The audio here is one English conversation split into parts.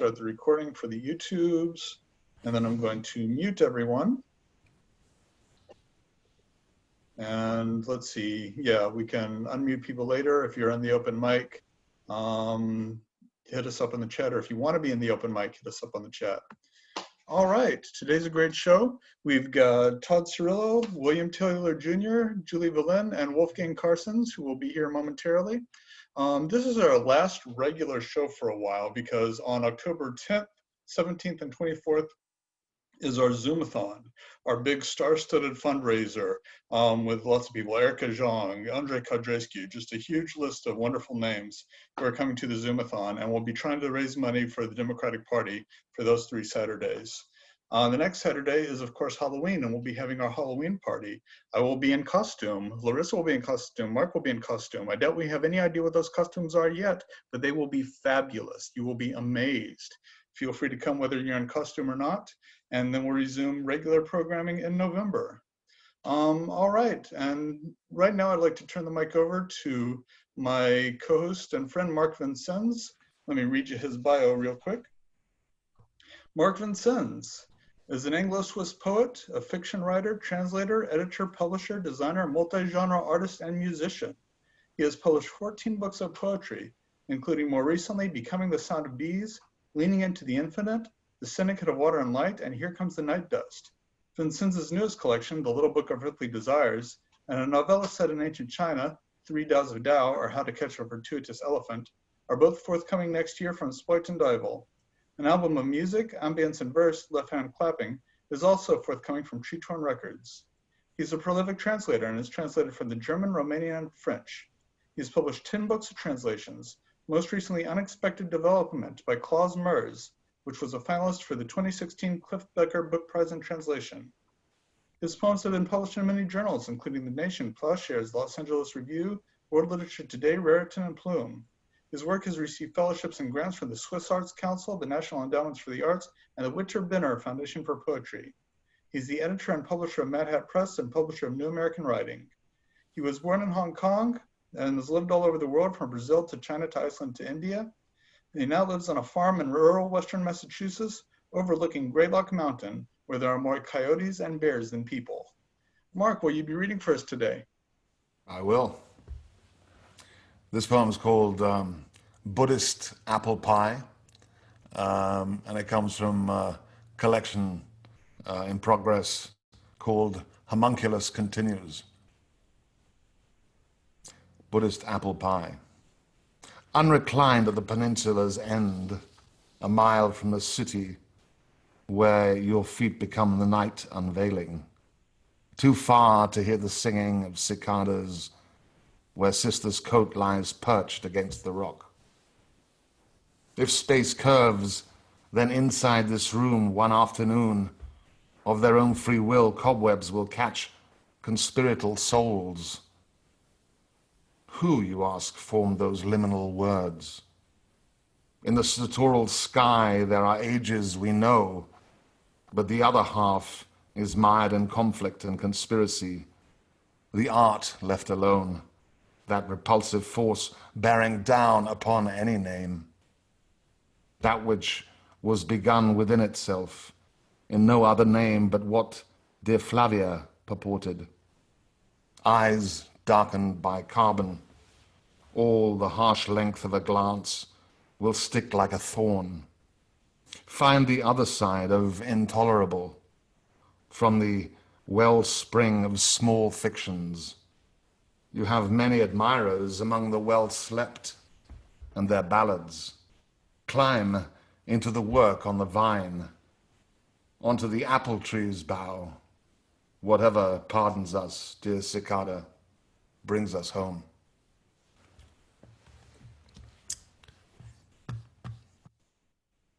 start the recording for the YouTubes, and then I'm going to mute everyone. And let's see, yeah, we can unmute people later if you're on the open mic. Hit us up in the chat, or if you want to be in the open mic, hit us up on the chat. All right, today's a great show. We've got Todd Cirillo, William Taylor Jr., Judy Valen, and Wolfgang Carstens, who will be here momentarily. This is our last regular show for a while because on October 10th, 17th, and 24th is our Zoomathon, our big star-studded fundraiser with lots of people, Erica Zhang, Andrei Kodrescu, just a huge list of wonderful names who are coming to the Zoomathon, and we'll be trying to raise money for the Democratic Party for those 3 Saturdays. The next Saturday is, of course, Halloween, and we'll be having our Halloween party. I will be in costume. Larissa will be in costume. Mark will be in costume. I doubt we have any idea what those costumes are yet, but they will be fabulous. You will be amazed. Feel free to come whether you're in costume or not, and then we'll resume regular programming in November. All right, and right now I'd like to turn the mic over to my co-host and friend, Mark Vincennes. Let me read you his bio real quick. Mark Vincennes is an Anglo-Swiss poet, a fiction writer, translator, editor, publisher, designer, multi-genre artist, and musician. He has published 14 books of poetry, including more recently Becoming the Sound of Bees, Leaning into the Infinite, The Syndicate of Water and Light, and Here Comes the Night Dust. Vincennes' newest collection, The Little Book of Earthly Desires, and a novella set in ancient China, Three Tao's of Tao, or How to Catch a Fortuitous Elephant, are both forthcoming next year from Spoit and Duyvil. An album of music, ambience and verse, Left Hand Clapping, is also forthcoming from Tree Torn Records. He's a prolific translator and has translated from the German, Romanian, and French. He's published 10 books of translations, most recently Unexpected Development by Klaus Merz, which was a finalist for the 2016 Cliff Becker Book Prize in Translation. His poems have been published in many journals, including The Nation, Plowshares, Los Angeles Review, World Literature Today, Raritan, and Plume. His work has received fellowships and grants from the Swiss Arts Council, the National Endowments for the Arts, and the Witcher Benner Foundation for Poetry. He's the editor and publisher of Mad Hat Press and publisher of New American Writing. He was born in Hong Kong and has lived all over the world, from Brazil to China to Iceland to India. And he now lives on a farm in rural western Massachusetts overlooking Greylock Mountain, where there are more coyotes and bears than people. Mark, will you be reading for us today? I will. This poem is called Buddhist Apple Pie, and it comes from a collection in progress called Homunculus Continues. Buddhist Apple Pie. Unreclined at the peninsula's end, a mile from the city where your feet become the night unveiling, too far to hear the singing of cicadas, where sister's coat lies perched against the rock. If space curves, then inside this room one afternoon, of their own free will, cobwebs will catch conspiratorial souls. Who, you ask, formed those liminal words? In the sartorial sky there are ages we know, but the other half is mired in conflict and conspiracy. The art left alone, that repulsive force bearing down upon any name. That which was begun within itself, in no other name but what dear Flavia purported. Eyes darkened by carbon, all the harsh length of a glance will stick like a thorn. Find the other side of intolerable from the wellspring of small fictions. You have many admirers among the well-slept and their ballads. Climb into the work on the vine, onto the apple tree's bough. Whatever pardons us, dear cicada, brings us home.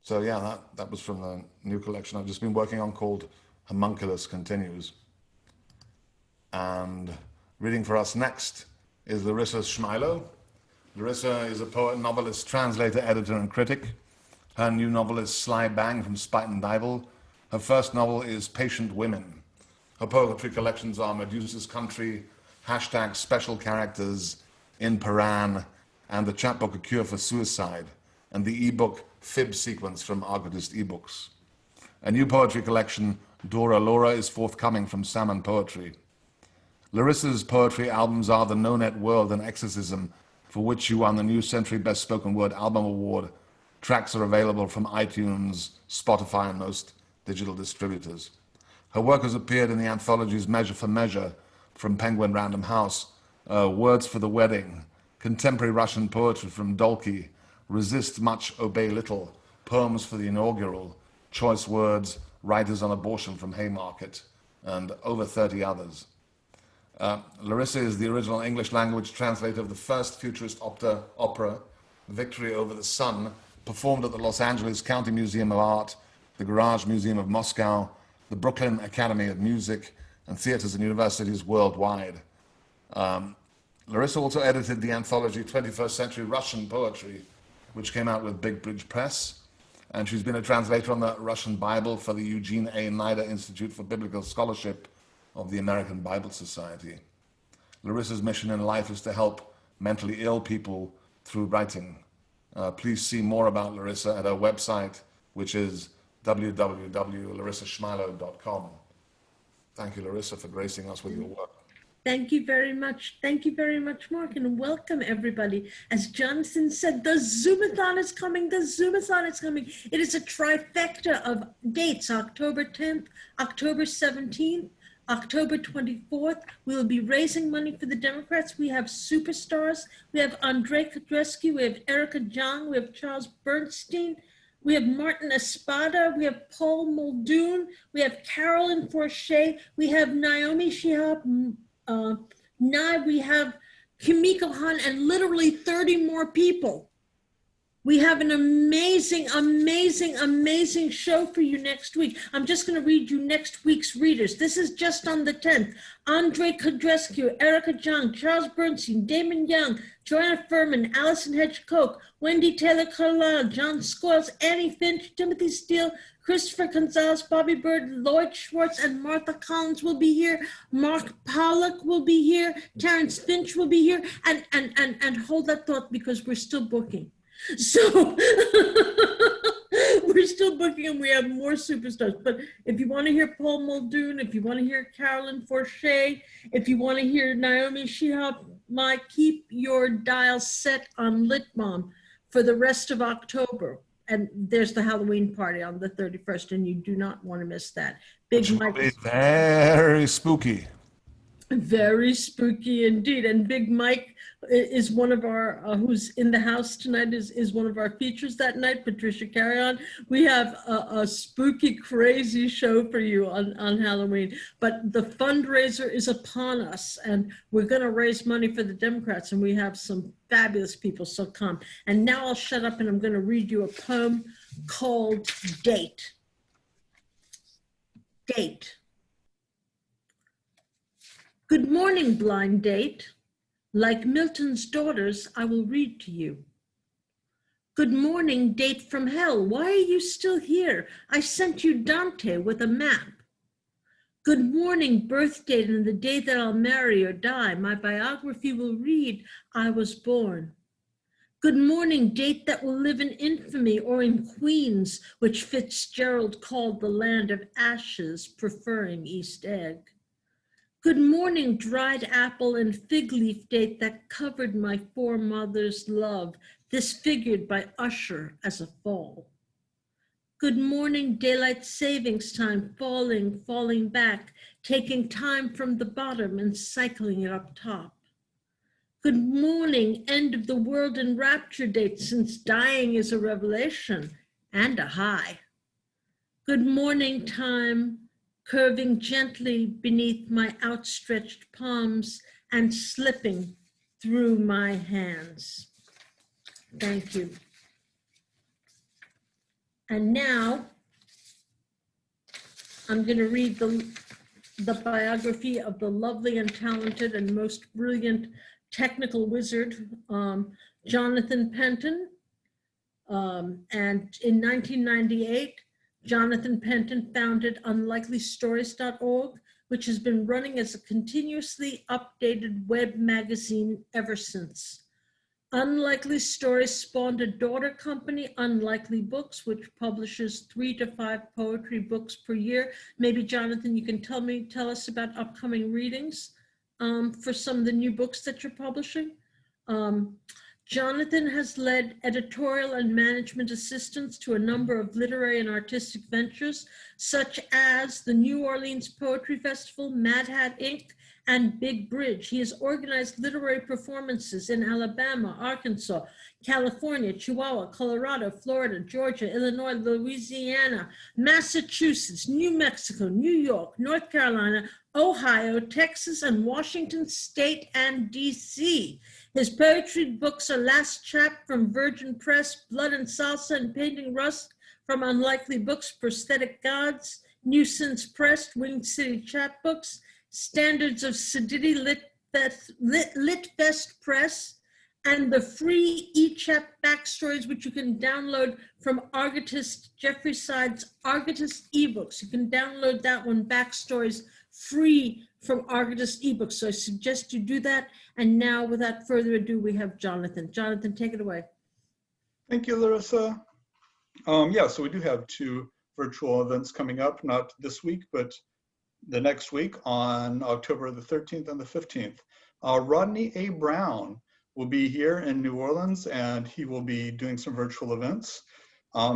So yeah, that was from the new collection I've just been working on called Homunculus Continues. And reading for us next is Larissa Schmeilo. Larissa is a poet, novelist, translator, editor, and critic. Her new novel is Sly Bang from Spite and Duyvil. Her first novel is Patient Women. Her poetry collections are Medusa's Country, #Special Characters, In Paran, and the chapbook A Cure for Suicide. and the ebook Fib Sequence from Argotist eBooks. A new poetry collection, Dora Laura, is forthcoming from Salmon Poetry. Larissa's poetry albums are The No Net World and Exorcism, for which she won the New Century Best Spoken Word Album Award. Tracks are available from iTunes, Spotify, and most digital distributors. Her work has appeared in the anthologies Measure for Measure from Penguin Random House, Words for the Wedding, Contemporary Russian Poetry from Dolky, Resist Much, Obey Little, Poems for the Inaugural, Choice Words, Writers on Abortion from Haymarket, and over 30 others. Larissa is the original English language translator of the first futurist opera, Victory Over the Sun, performed at the Los Angeles County Museum of Art, the Garage Museum of Moscow, the Brooklyn Academy of Music, and theaters and universities worldwide. Larissa also edited the anthology 21st Century Russian Poetry, which came out with Big Bridge Press, and she's been a translator on the Russian Bible for the Eugene A. Nida Institute for Biblical Scholarship of the American Bible Society. Larissa's mission in life is to help mentally ill people through writing. Please see more about Larissa at her website, which is www.larissashmilo.com. Thank you, Larissa, for gracing us with your work. Thank you very much. Thank you very much, Mark, and welcome everybody. As Jonathan said, the Zoomathon is coming. The Zoomathon is coming. It is a trifecta of dates, October 10th, October 17th, October 24th. We will be raising money for the Democrats. We have superstars. We have Andrei Kudresky. We have Erica Jong. We have Charles Bernstein. We have Martin Espada. We have Paul Muldoon. We have Carolyn Forche. We have Naomi Shihab. We have Kimiko Han, and literally 30 more people. We have an amazing, amazing, amazing show for you next week. I'm just going to read you next week's readers. This is just on the 10th. Andrei Kudrescu, Erica Jong, Charles Bernstein, Damon Young, Joanna Furman, Allison Hedge-Koch, Wendy Taylor-Carlisle, John Scoils, Annie Finch, Timothy Steele, Christopher Gonzalez, Bobby Bird, Lloyd Schwartz, and Martha Collins will be here. Mark Pollock will be here. Terrence Finch will be here. And hold that thought, because we're still booking. So we're still booking, and we have more superstars. But if you want to hear Paul Muldoon, if you want to hear Carolyn Forche, if you want to hear Naomi Shihab, keep your dial set on Lit Balm for the rest of October. And there's the Halloween party on the 31st, and you do not want to miss that. Big Mike is very spooky. Very spooky indeed. And Big Mike is one of our, who's in the house tonight, is one of our features that night, Patricia Carrion. We have a spooky, crazy show for you on Halloween. But the fundraiser is upon us, and we're going to raise money for the Democrats, and we have some fabulous people, so come. And now I'll shut up, and I'm going to read you a poem called Date. Date. Good morning, blind date. Like Milton's daughters, I will read to you. Good morning, date from hell. Why are you still here? I sent you Dante with a map. Good morning, birth date and the day that I'll marry or die. My biography will read, I was born. Good morning, date that will live in infamy or in Queens, which Fitzgerald called the land of ashes, preferring East Egg. Good morning, dried apple and fig leaf date that covered my foremothers' love, disfigured by Usher as a fall. Good morning, daylight savings time, falling back, taking time from the bottom and cycling it up top. Good morning, end of the world and rapture date, since dying is a revelation and a high. Good morning, time, curving gently beneath my outstretched palms and slipping through my hands. Thank you. And now I'm going to read the biography of the lovely and talented and most brilliant technical wizard, Jonathan Penton. And in 1998, Jonathan Penton founded unlikelystories.org, which has been running as a continuously updated web magazine ever since. Unlikely Stories spawned a daughter company, Unlikely Books, which publishes 3 to 5 poetry books per year. Maybe, Jonathan, you can tell us about upcoming readings for some of the new books that you're publishing. Jonathan has led editorial and management assistance to a number of literary and artistic ventures, such as the New Orleans Poetry Festival, Mad Hat Inc., and Big Bridge. He has organized literary performances in Alabama, Arkansas, California, Chihuahua, Colorado, Florida, Georgia, Illinois, Louisiana, Massachusetts, New Mexico, New York, North Carolina, Ohio, Texas, and Washington State and DC. His poetry books are Last Chap from Virgin Press, Blood and Salsa and Painting Rust from Unlikely Books, Prosthetic Gods, Nuisance Press, Winged City Chapbooks, Standards of Sedity, Lit Fest Press, and the free eChap backstories, which you can download from Argotist, Jeffrey Side's Argotist ebooks. You can download that one, backstories, free from Argotist ebooks. So I suggest you do that. And now, without further ado, we have Jonathan. Jonathan, take it away. Thank you, Larissa. Yeah, so we do have 2 virtual events coming up, not this week, but the next week on October the 13th and the 15th. Rodney A. Brown will be here in New Orleans, and he will be doing some virtual events.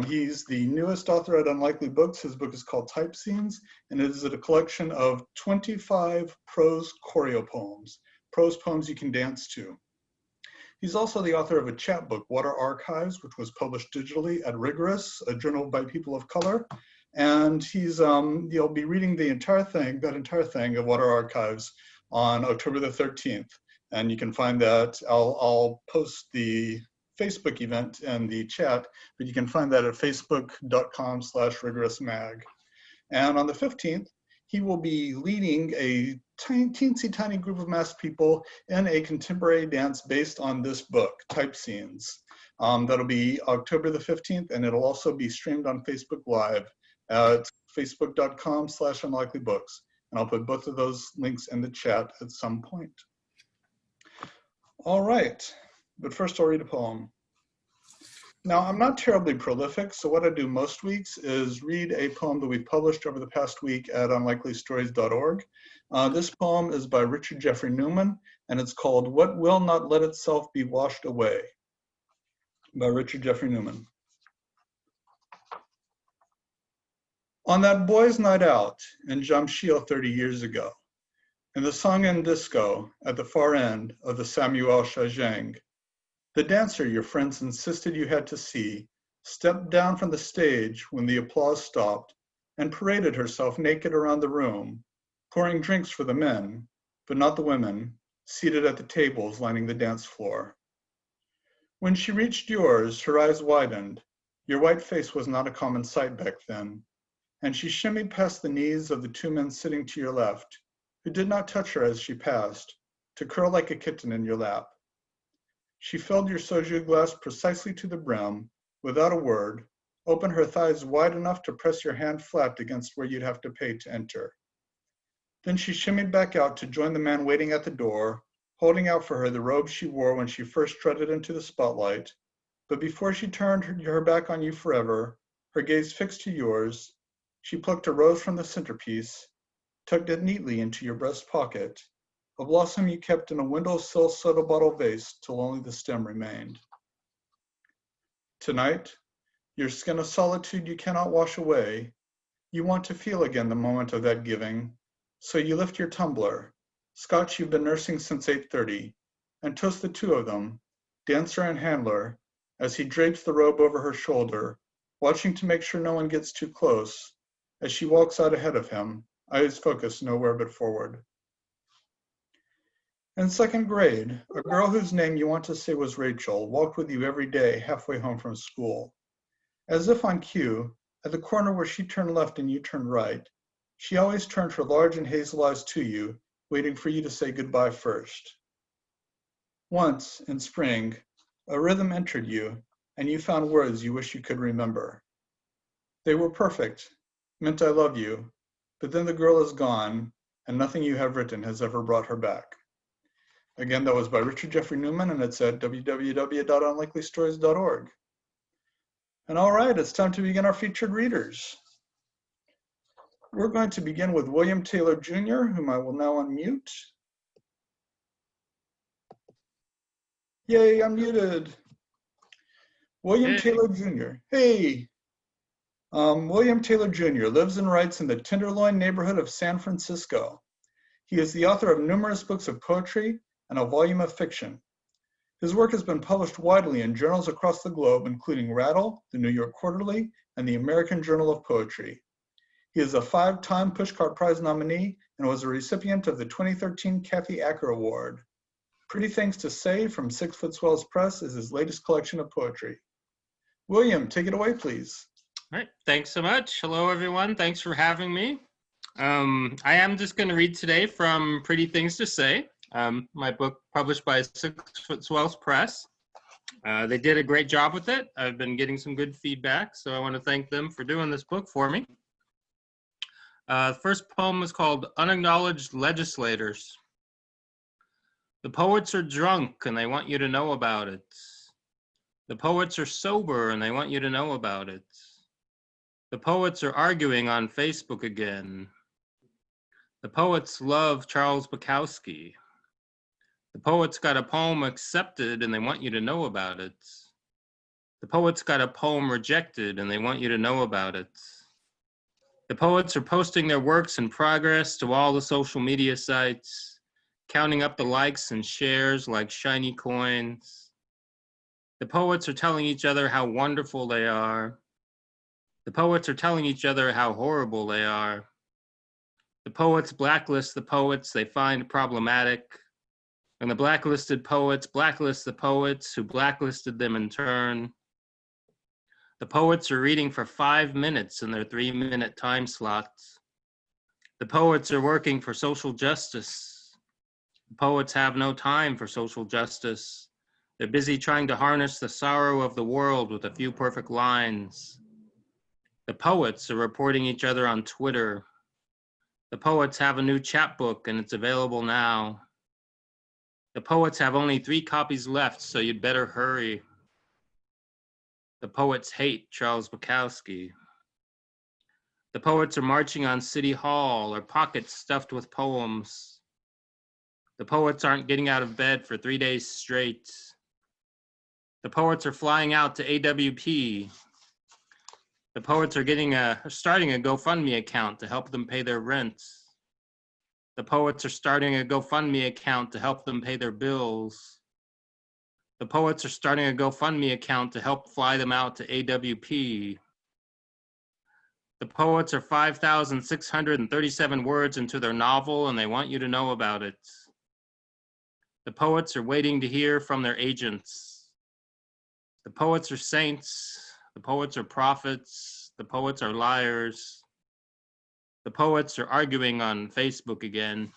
He's the newest author at Unlikely Books. His book is called Type Scenes, and it is a collection of 25 prose choreo poems, prose poems you can dance to. He's also the author of a chapbook, Water Archives, which was published digitally at Rigorous, a journal by people of color. And you'll be reading that entire thing of Water Archives on October the 13th. And you can find that, I'll post the Facebook event in the chat, but you can find that at facebook.com/rigorousmag. And on the 15th, he will be leading a teensy tiny group of masked people in a contemporary dance based on this book, Type Scenes. That'll be October the 15th, and it'll also be streamed on Facebook Live at facebook.com/unlikelybooks. And I'll put both of those links in the chat at some point. All right, but first I'll read a poem. Now, I'm not terribly prolific, so what I do most weeks is read a poem that we've published over the past week at unlikelystories.org. This poem is by Richard Jeffrey Newman, and it's called What Will Not Let Itself Be Washed Away, by Richard Jeffrey Newman. On that boys' night out in Jamshid 30 years ago, in the Sangin disco at the far end of the Samuel Shajang, the dancer your friends insisted you had to see stepped down from the stage when the applause stopped and paraded herself naked around the room, pouring drinks for the men, but not the women, seated at the tables lining the dance floor. When she reached yours, her eyes widened. Your white face was not a common sight back then, and she shimmied past the knees of the 2 men sitting to your left, who did not touch her as she passed, to curl like a kitten in your lap. She filled your soju glass precisely to the brim, without a word, opened her thighs wide enough to press your hand flat against where you'd have to pay to enter. Then she shimmied back out to join the man waiting at the door, holding out for her the robe she wore when she first strutted into the spotlight. But before she turned her back on you forever, her gaze fixed to yours, she plucked a rose from the centerpiece, tucked it neatly into your breast pocket, a blossom you kept in a windowsill soda bottle vase till only the stem remained. Tonight, your skin a solitude you cannot wash away, you want to feel again the moment of that giving, so you lift your tumbler, scotch you've been nursing since 8:30, and toast the 2 of them, dancer and handler, as he drapes the robe over her shoulder, watching to make sure no one gets too close, as she walks out ahead of him, eyes focused nowhere but forward. In 2nd grade, a girl whose name you want to say was Rachel walked with you every day halfway home from school. As if on cue, at the corner where she turned left and you turned right, she always turned her large and hazel eyes to you, waiting for you to say goodbye first. Once, in spring, a rhythm entered you, and you found words you wish you could remember. They were perfect, meant I love you, but then the girl is gone, and nothing you have written has ever brought her back. Again, that was by Richard Jeffrey Newman, and it's at www.unlikelystories.org. And all right, it's time to begin our featured readers. We're going to begin with William Taylor Jr., whom I will now unmute. Yay, I'm muted. William Taylor Jr. Hey. William Taylor Jr. lives and writes in the Tenderloin neighborhood of San Francisco. He is the author of numerous books of poetry and a volume of fiction. His work has been published widely in journals across the globe, including Rattle, the New York Quarterly, and the American Journal of Poetry. He is a 5-time Pushcart Prize nominee and was a recipient of the 2013 Kathy Acker Award. Pretty Things to Say from 6 Foot Swells Press is his latest collection of poetry. William, take it away, please. All right, thanks so much. Hello, everyone. Thanks for having me. I am just going to read today from Pretty Things to Say, my book published by 6 Foot Swells Press. They did a great job with it. I've been getting some good feedback, so I want to thank them for doing this book for me. The first poem is called Unacknowledged Legislators. The poets are drunk and they want you to know about it. The poets are sober and they want you to know about it. The poets are arguing on Facebook again. The poets love Charles Bukowski. The poets got a poem accepted and they want you to know about it. The poets got a poem rejected and they want you to know about it. The poets are posting their works in progress to all the social media sites, counting up the likes and shares like shiny coins. The poets are telling each other how wonderful they are. The poets are telling each other how horrible they are. The poets blacklist the poets they find problematic, and the blacklisted poets blacklist the poets who blacklisted them in turn. The poets are reading for 5 minutes in their 3-minute time slots. The poets are working for social justice. The poets have no time for social justice. They're busy trying to harness the sorrow of the world with a few perfect lines. The poets are reporting each other on Twitter. The poets have a new chapbook and it's available now. The poets have only 3 copies left, so you'd better hurry. The poets hate Charles Bukowski. The poets are marching on City Hall, or pockets stuffed with poems. The poets aren't getting out of bed for 3 days straight. The poets are flying out to AWP. The poets are starting a GoFundMe account to help them pay their rent. The poets are starting a GoFundMe account to help them pay their bills. The poets are starting a GoFundMe account to help fly them out to AWP. The poets are 5,637 words into their novel and they want you to know about it. The poets are waiting to hear from their agents. The poets are saints. The poets are prophets. The poets are liars. The poets are arguing on Facebook again.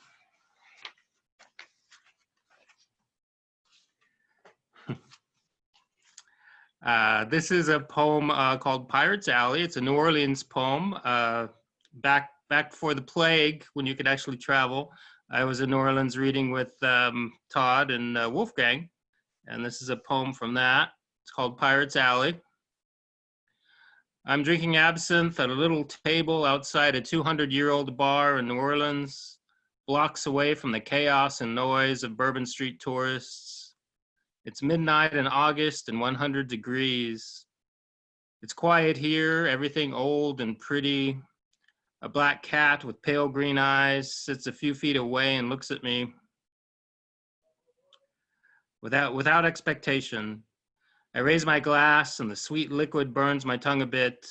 This is a poem called Pirate's Alley. It's a New Orleans poem. Back before the plague, when you could actually travel, I was in New Orleans reading with Todd and Wolfgang, and this is a poem from that. It's called Pirate's Alley. I'm drinking absinthe at a little table outside a 200-year-old bar in New Orleans, blocks away from the chaos and noise of Bourbon Street tourists. It's midnight in August and 100 degrees. It's quiet here, everything old and pretty. A black cat with pale green eyes sits a few feet away and looks at me. Without expectation, I raise my glass and the sweet liquid burns my tongue a bit.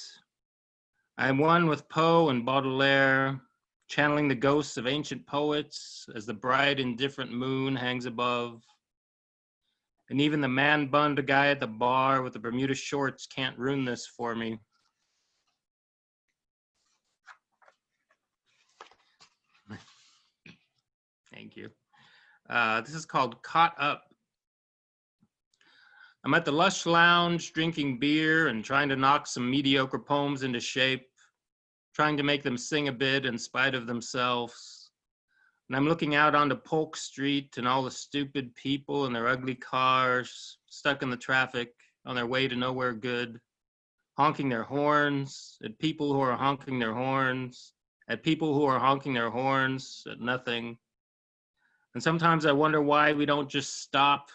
I am one with Poe and Baudelaire, channeling the ghosts of ancient poets as the bright indifferent moon hangs above. And even the man-bunned guy at the bar with the Bermuda shorts can't ruin this for me. Thank you. This is called Caught Up. I'm at the Lush Lounge drinking beer and trying to knock some mediocre poems into shape, trying to make them sing a bit in spite of themselves. And I'm looking out onto Polk Street and all the stupid people in their ugly cars, stuck in the traffic, on their way to nowhere good, honking their horns at people who are honking their horns, at people who are honking their horns at nothing. And sometimes I wonder why we don't just stop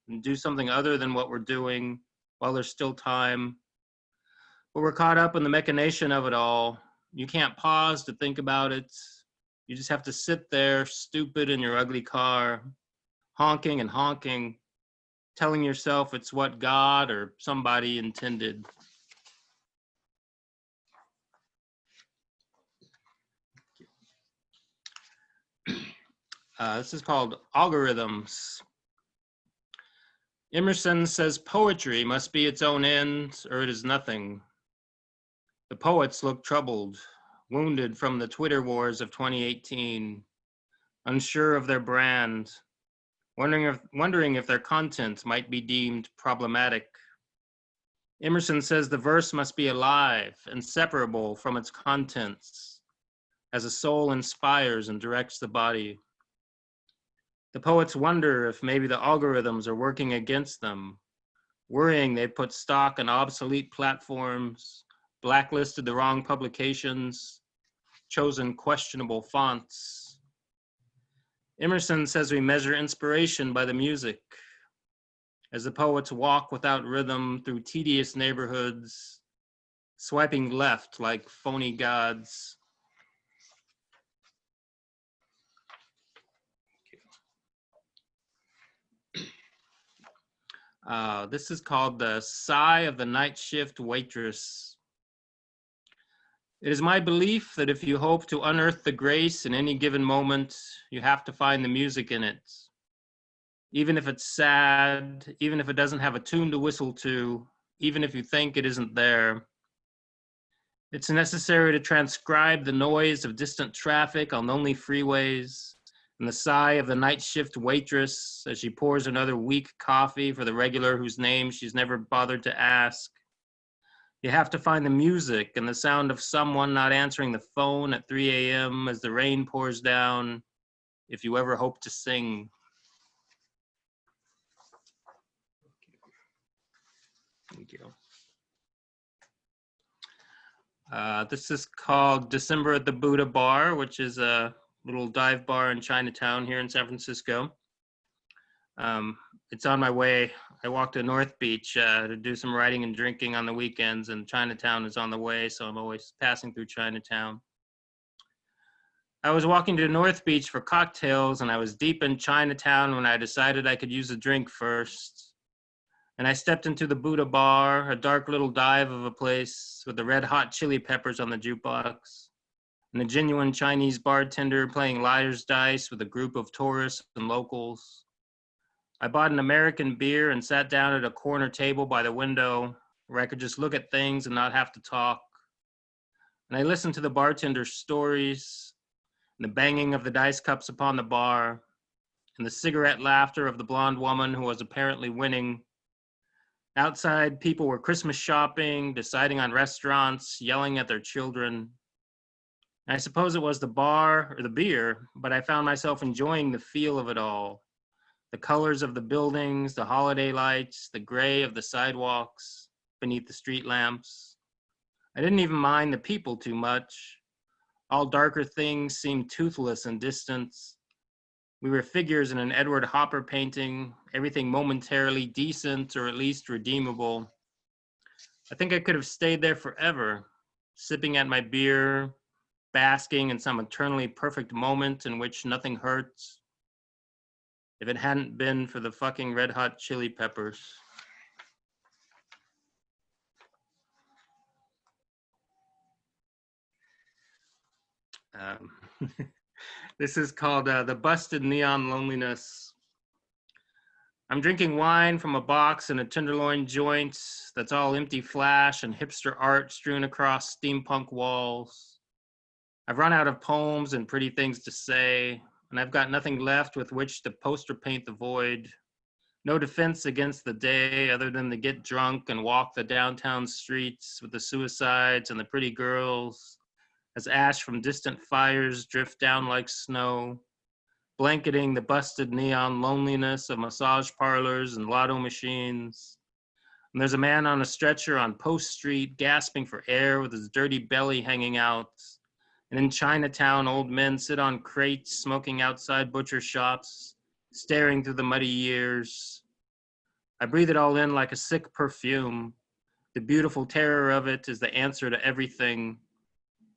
and do something other than what we're doing while there's still time. But we're caught up in the machination of it all. You can't pause to think about it. You just have to sit there, stupid in your ugly car, honking and honking, telling yourself it's what God or somebody intended. This is called Algorithms. Emerson says poetry must be its own end, or it is nothing. The poets look troubled, wounded from the Twitter wars of 2018, unsure of their brand, wondering if their content might be deemed problematic. Emerson says the verse must be alive, inseparable from its contents, as a soul inspires and directs the body. The poets wonder if maybe the algorithms are working against them, worrying they put stock in obsolete platforms, blacklisted the wrong publications, chosen questionable fonts. Emerson says we measure inspiration by the music, as the poets walk without rhythm through tedious neighborhoods, swiping left like phony gods. This is called the Sigh of the Night Shift Waitress. It is my belief that if you hope to unearth the grace in any given moment, you have to find the music in it. Even if it's sad, even if it doesn't have a tune to whistle to, even if you think it isn't there. It's necessary to transcribe the noise of distant traffic on lonely freeways, and the sigh of the night shift waitress as she pours another weak coffee for the regular whose name she's never bothered to ask. You have to find the music and the sound of someone not answering the phone at 3 a.m. as the rain pours down, if you ever hope to sing. Thank you. This is called December at the Buddha Bar, which is a little dive bar in Chinatown here in San Francisco. It's on my way. I walked to North Beach to do some writing and drinking on the weekends, and Chinatown is on the way, so I'm always passing through Chinatown. I was walking to North Beach for cocktails, and I was deep in Chinatown when I decided I could use a drink first. And I stepped into the Buddha Bar, a dark little dive of a place with the red hot chili peppers on the jukebox, and a genuine Chinese bartender playing liar's dice with a group of tourists and locals. I bought an American beer and sat down at a corner table by the window where I could just look at things and not have to talk. And I listened to the bartender's stories, and the banging of the dice cups upon the bar, and the cigarette laughter of the blonde woman who was apparently winning. Outside, people were Christmas shopping, deciding on restaurants, yelling at their children. I suppose it was the bar or the beer, but I found myself enjoying the feel of it all. The colors of the buildings, the holiday lights, the gray of the sidewalks beneath the street lamps. I didn't even mind the people too much. All darker things seemed toothless and distant. We were figures in an Edward Hopper painting, everything momentarily decent or at least redeemable. I think I could have stayed there forever, sipping at my beer, basking in some eternally perfect moment in which nothing hurts, if it hadn't been for the fucking red hot chili peppers. This is called The Busted Neon Loneliness. I'm drinking wine from a box in a tenderloin joint that's all empty flash and hipster art strewn across steampunk walls. I've run out of poems and pretty things to say, and I've got nothing left with which to poster paint the void. No defense against the day other than to get drunk and walk the downtown streets with the suicides and the pretty girls as ash from distant fires drift down like snow, blanketing the busted neon loneliness of massage parlors and lotto machines. And there's a man on a stretcher on Post Street, gasping for air with his dirty belly hanging out. And in Chinatown, old men sit on crates, smoking outside butcher shops, staring through the muddy years. I breathe it all in like a sick perfume. The beautiful terror of it is the answer to everything.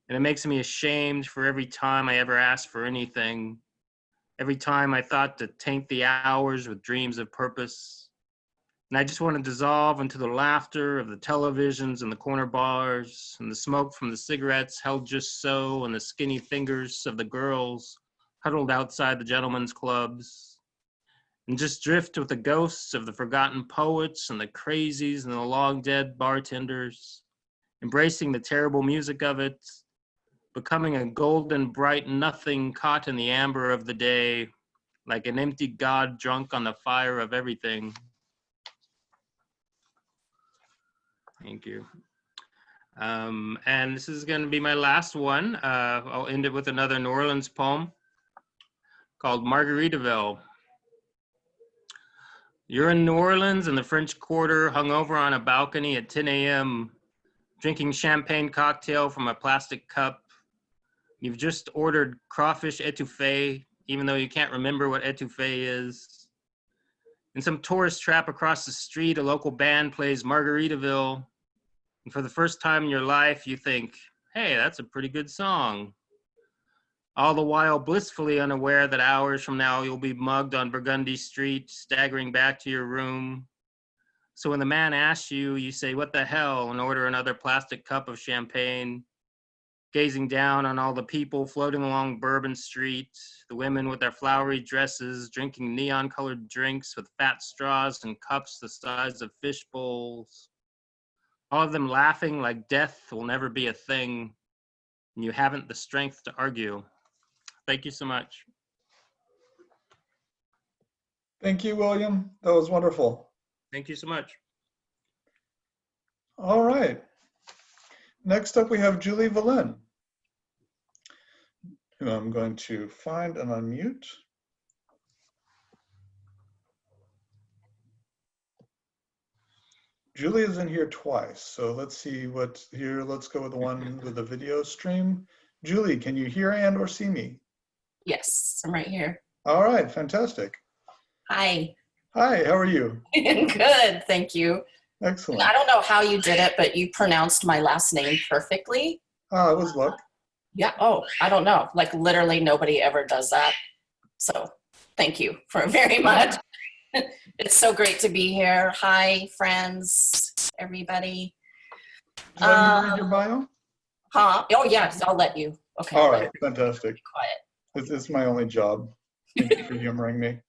And it makes me ashamed for every time I ever asked for anything. Every time I thought to taint the hours with dreams of purpose. And I just want to dissolve into the laughter of the televisions and the corner bars and the smoke from the cigarettes held just so and the skinny fingers of the girls huddled outside the gentlemen's clubs. And just drift with the ghosts of the forgotten poets and the crazies and the long dead bartenders, embracing the terrible music of it, becoming a golden bright nothing caught in the amber of the day, like an empty god drunk on the fire of everything. Thank you. And this is going to be my last one. I'll end it with another New Orleans poem called Margaritaville. You're in New Orleans in the French Quarter, hung over on a balcony at 10 a.m., drinking champagne cocktail from a plastic cup. You've just ordered crawfish etouffee, even though you can't remember what etouffee is. In some tourist trap across the street, a local band plays Margaritaville. And for the first time in your life, you think, hey, that's a pretty good song. All the while blissfully unaware that hours from now you'll be mugged on Burgundy Street, staggering back to your room. So when the man asks you, you say, what the hell, and order another plastic cup of champagne, gazing down on all the people floating along Bourbon Street, the women with their flowery dresses, drinking neon-colored drinks with fat straws and cups the size of fish bowls. All of them laughing like death will never be a thing, and you haven't the strength to argue. Thank you so much. Thank you, William. That was wonderful. Thank you so much. All right. Next up, we have Judy Valen, who I'm going to find and unmute. Julie is in here twice, so let's see what's here. Let's go with the one with the video stream. Julie, can you hear and or see me? Yes, I'm right here. All right, fantastic. Hi. Hi, how are you? Good, thank you. Excellent. I don't know how you did it, but you pronounced my last name perfectly. Ah, it was luck. Yeah, oh, I don't know. Like literally nobody ever does that. So thank you for very much. It's so great to be here. Hi, friends, everybody. Do you want me to read your bio? Huh? Oh, yes, I'll let you. Okay. All right, fantastic. Be quiet. It's my only job. Thank you for humoring me.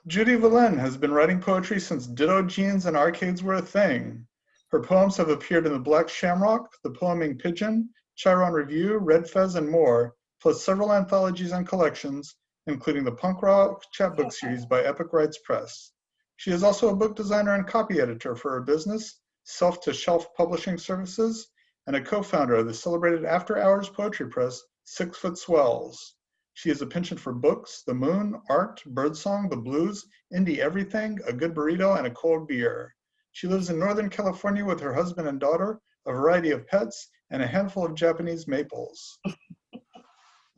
Judy Valen has been writing poetry since Ditto jeans and arcades were a thing. Her poems have appeared in the Black Shamrock, the Poeming Pigeon, Chiron Review, Red Fez, and more, plus several anthologies and collections, including the punk rock chapbook series by Epic Rights Press. She is also a book designer and copy editor for her business, Self-to-Shelf Publishing Services, and a co-founder of the celebrated after-hours poetry press, 6 Foot Swells. She is a penchant for books, the moon, art, birdsong, the blues, indie everything, a good burrito, and a cold beer. She lives in Northern California with her husband and daughter, a variety of pets, and a handful of Japanese maples.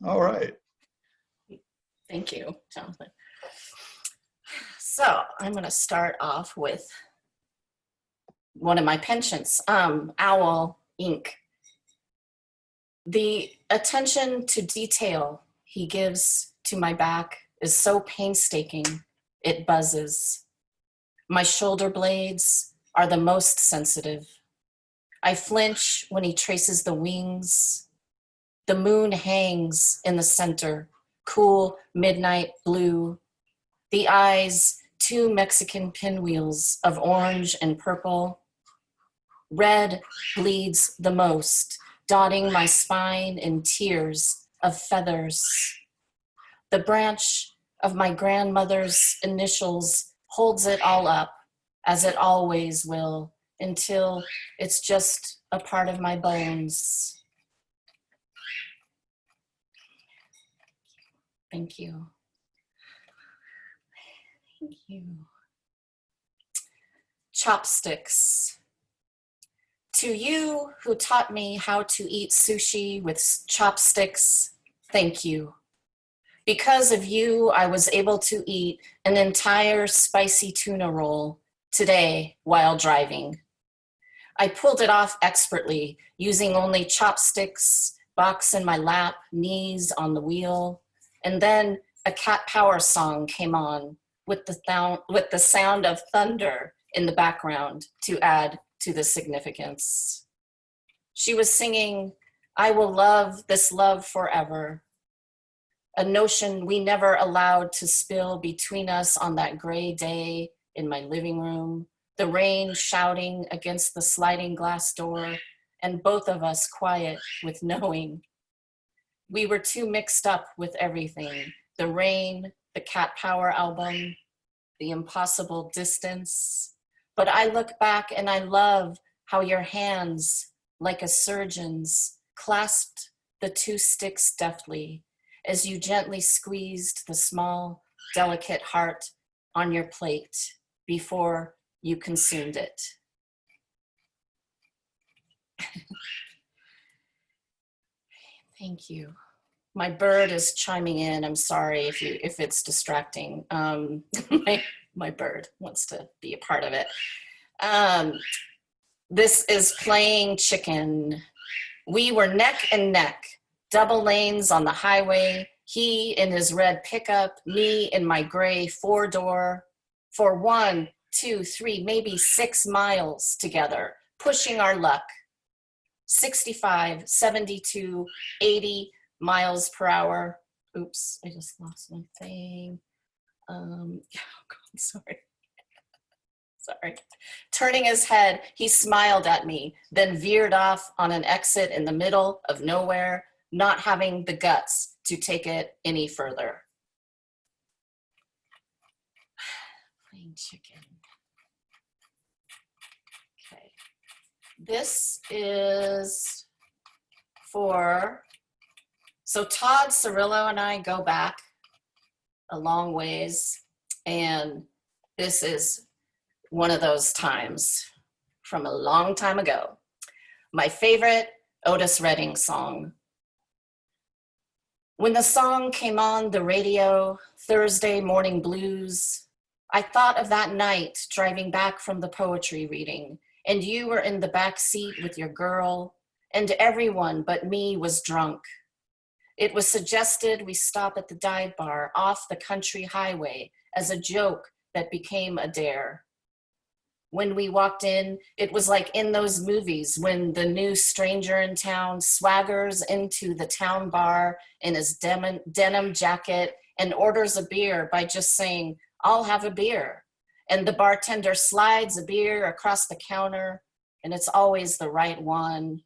All right. Thank you, Jonathan. So I'm going to start off with one of my penchants, Owl Ink. The attention to detail he gives to my back is so painstaking, it buzzes. My shoulder blades are the most sensitive. I flinch when he traces the wings. The moon hangs in the center, cool midnight blue. The eyes, 2 Mexican pinwheels of orange and purple. Red bleeds the most, dotting my spine in tiers of feathers. The branch of my grandmother's initials holds it all up, as it always will, until it's just a part of my bones. Thank you. Thank you. Chopsticks. To you who taught me how to eat sushi with chopsticks, thank you. Because of you, I was able to eat an entire spicy tuna roll today while driving. I pulled it off expertly, using only chopsticks, box in my lap, knees on the wheel, and then a Cat Power song came on with the sound of thunder in the background to add to the significance. She was singing, "I will love this love forever," a notion we never allowed to spill between us on that gray day in my living room, the rain shouting against the sliding glass door, and both of us quiet with knowing. We were too mixed up with everything, the rain, the Cat Power album, the impossible distance. But I look back and I love how your hands, like a surgeon's, clasped the two sticks deftly as you gently squeezed the small, delicate heart on your plate before you consumed it. Thank you. My bird is chiming in. I'm sorry if it's distracting. My bird wants to be a part of it. This is Playing Chicken. We were neck and neck, double lanes on the highway, he in his red pickup, me in my gray four-door, for 1, 2, 3, maybe 6 miles together, pushing our luck. 65, 72, 80 miles per hour. Oops, I just lost my thing. Oh God, sorry. Sorry. Turning his head, he smiled at me, then veered off on an exit in the middle of nowhere, not having the guts to take it any further. Playing chicken. Okay. This is so Todd Cirillo and I go back a long ways, and this is one of those times from a long time ago. My favorite Otis Redding song. When the song came on the radio, Thursday Morning Blues, I thought of that night driving back from the poetry reading, and you were in the back seat with your girl, and everyone but me was drunk. It was suggested we stop at the dive bar off the country highway as a joke that became a dare. When we walked in, it was like in those movies when the new stranger in town swaggers into the town bar in his denim jacket and orders a beer by just saying, "I'll have a beer." And the bartender slides a beer across the counter, and it's always the right one.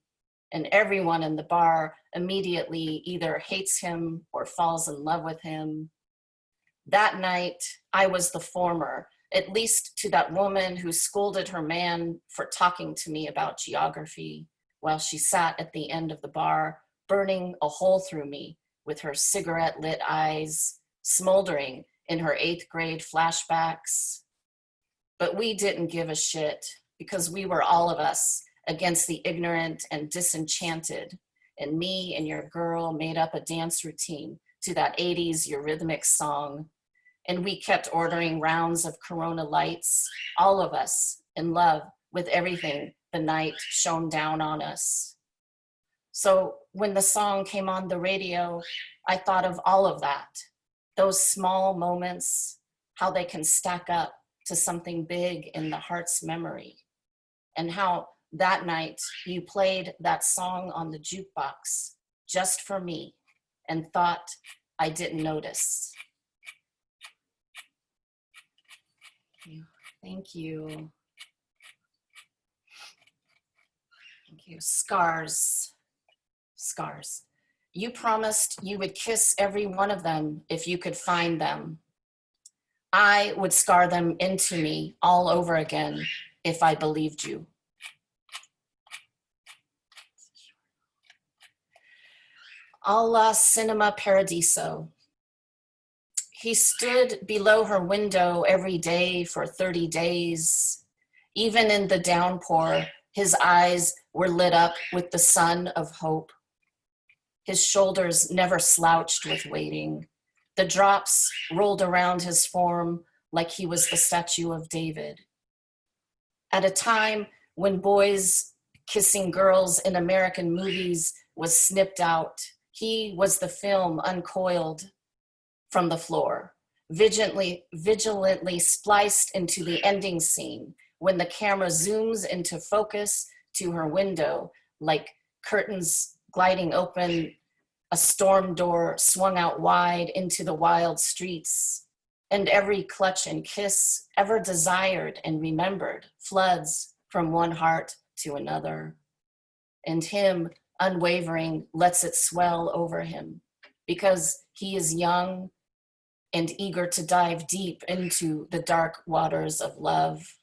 And everyone in the bar immediately either hates him or falls in love with him. That night, I was the former, at least to that woman who scolded her man for talking to me about geography while she sat at the end of the bar, burning a hole through me with her cigarette-lit eyes, smoldering in her 8th grade flashbacks. But we didn't give a shit because we were all of us against the ignorant and disenchanted, and me and your girl made up a dance routine to that 80s Eurythmics song. And we kept ordering rounds of Corona Lights, all of us in love with everything the night shone down on us. So when the song came on the radio, I thought of all of that, those small moments, how they can stack up to something big in the heart's memory, and how that night you played that song on the jukebox just for me and thought I didn't notice. Thank you. Thank you. Scars. Scars. You promised you would kiss every one of them if you could find them. I would scar them into me all over again if I believed you. A la Cinema Paradiso. He stood below her window every day for 30 days. Even in the downpour, his eyes were lit up with the sun of hope. His shoulders never slouched with waiting. The drops rolled around his form like he was the statue of David. At a time when boys kissing girls in American movies was snipped out, he was the film uncoiled from the floor, vigilantly spliced into the ending scene when the camera zooms into focus to her window like curtains gliding open, a storm door swung out wide into the wild streets, and every clutch and kiss ever desired and remembered floods from one heart to another. And him, unwavering, lets it swell over him because he is young and eager to dive deep into the dark waters of love.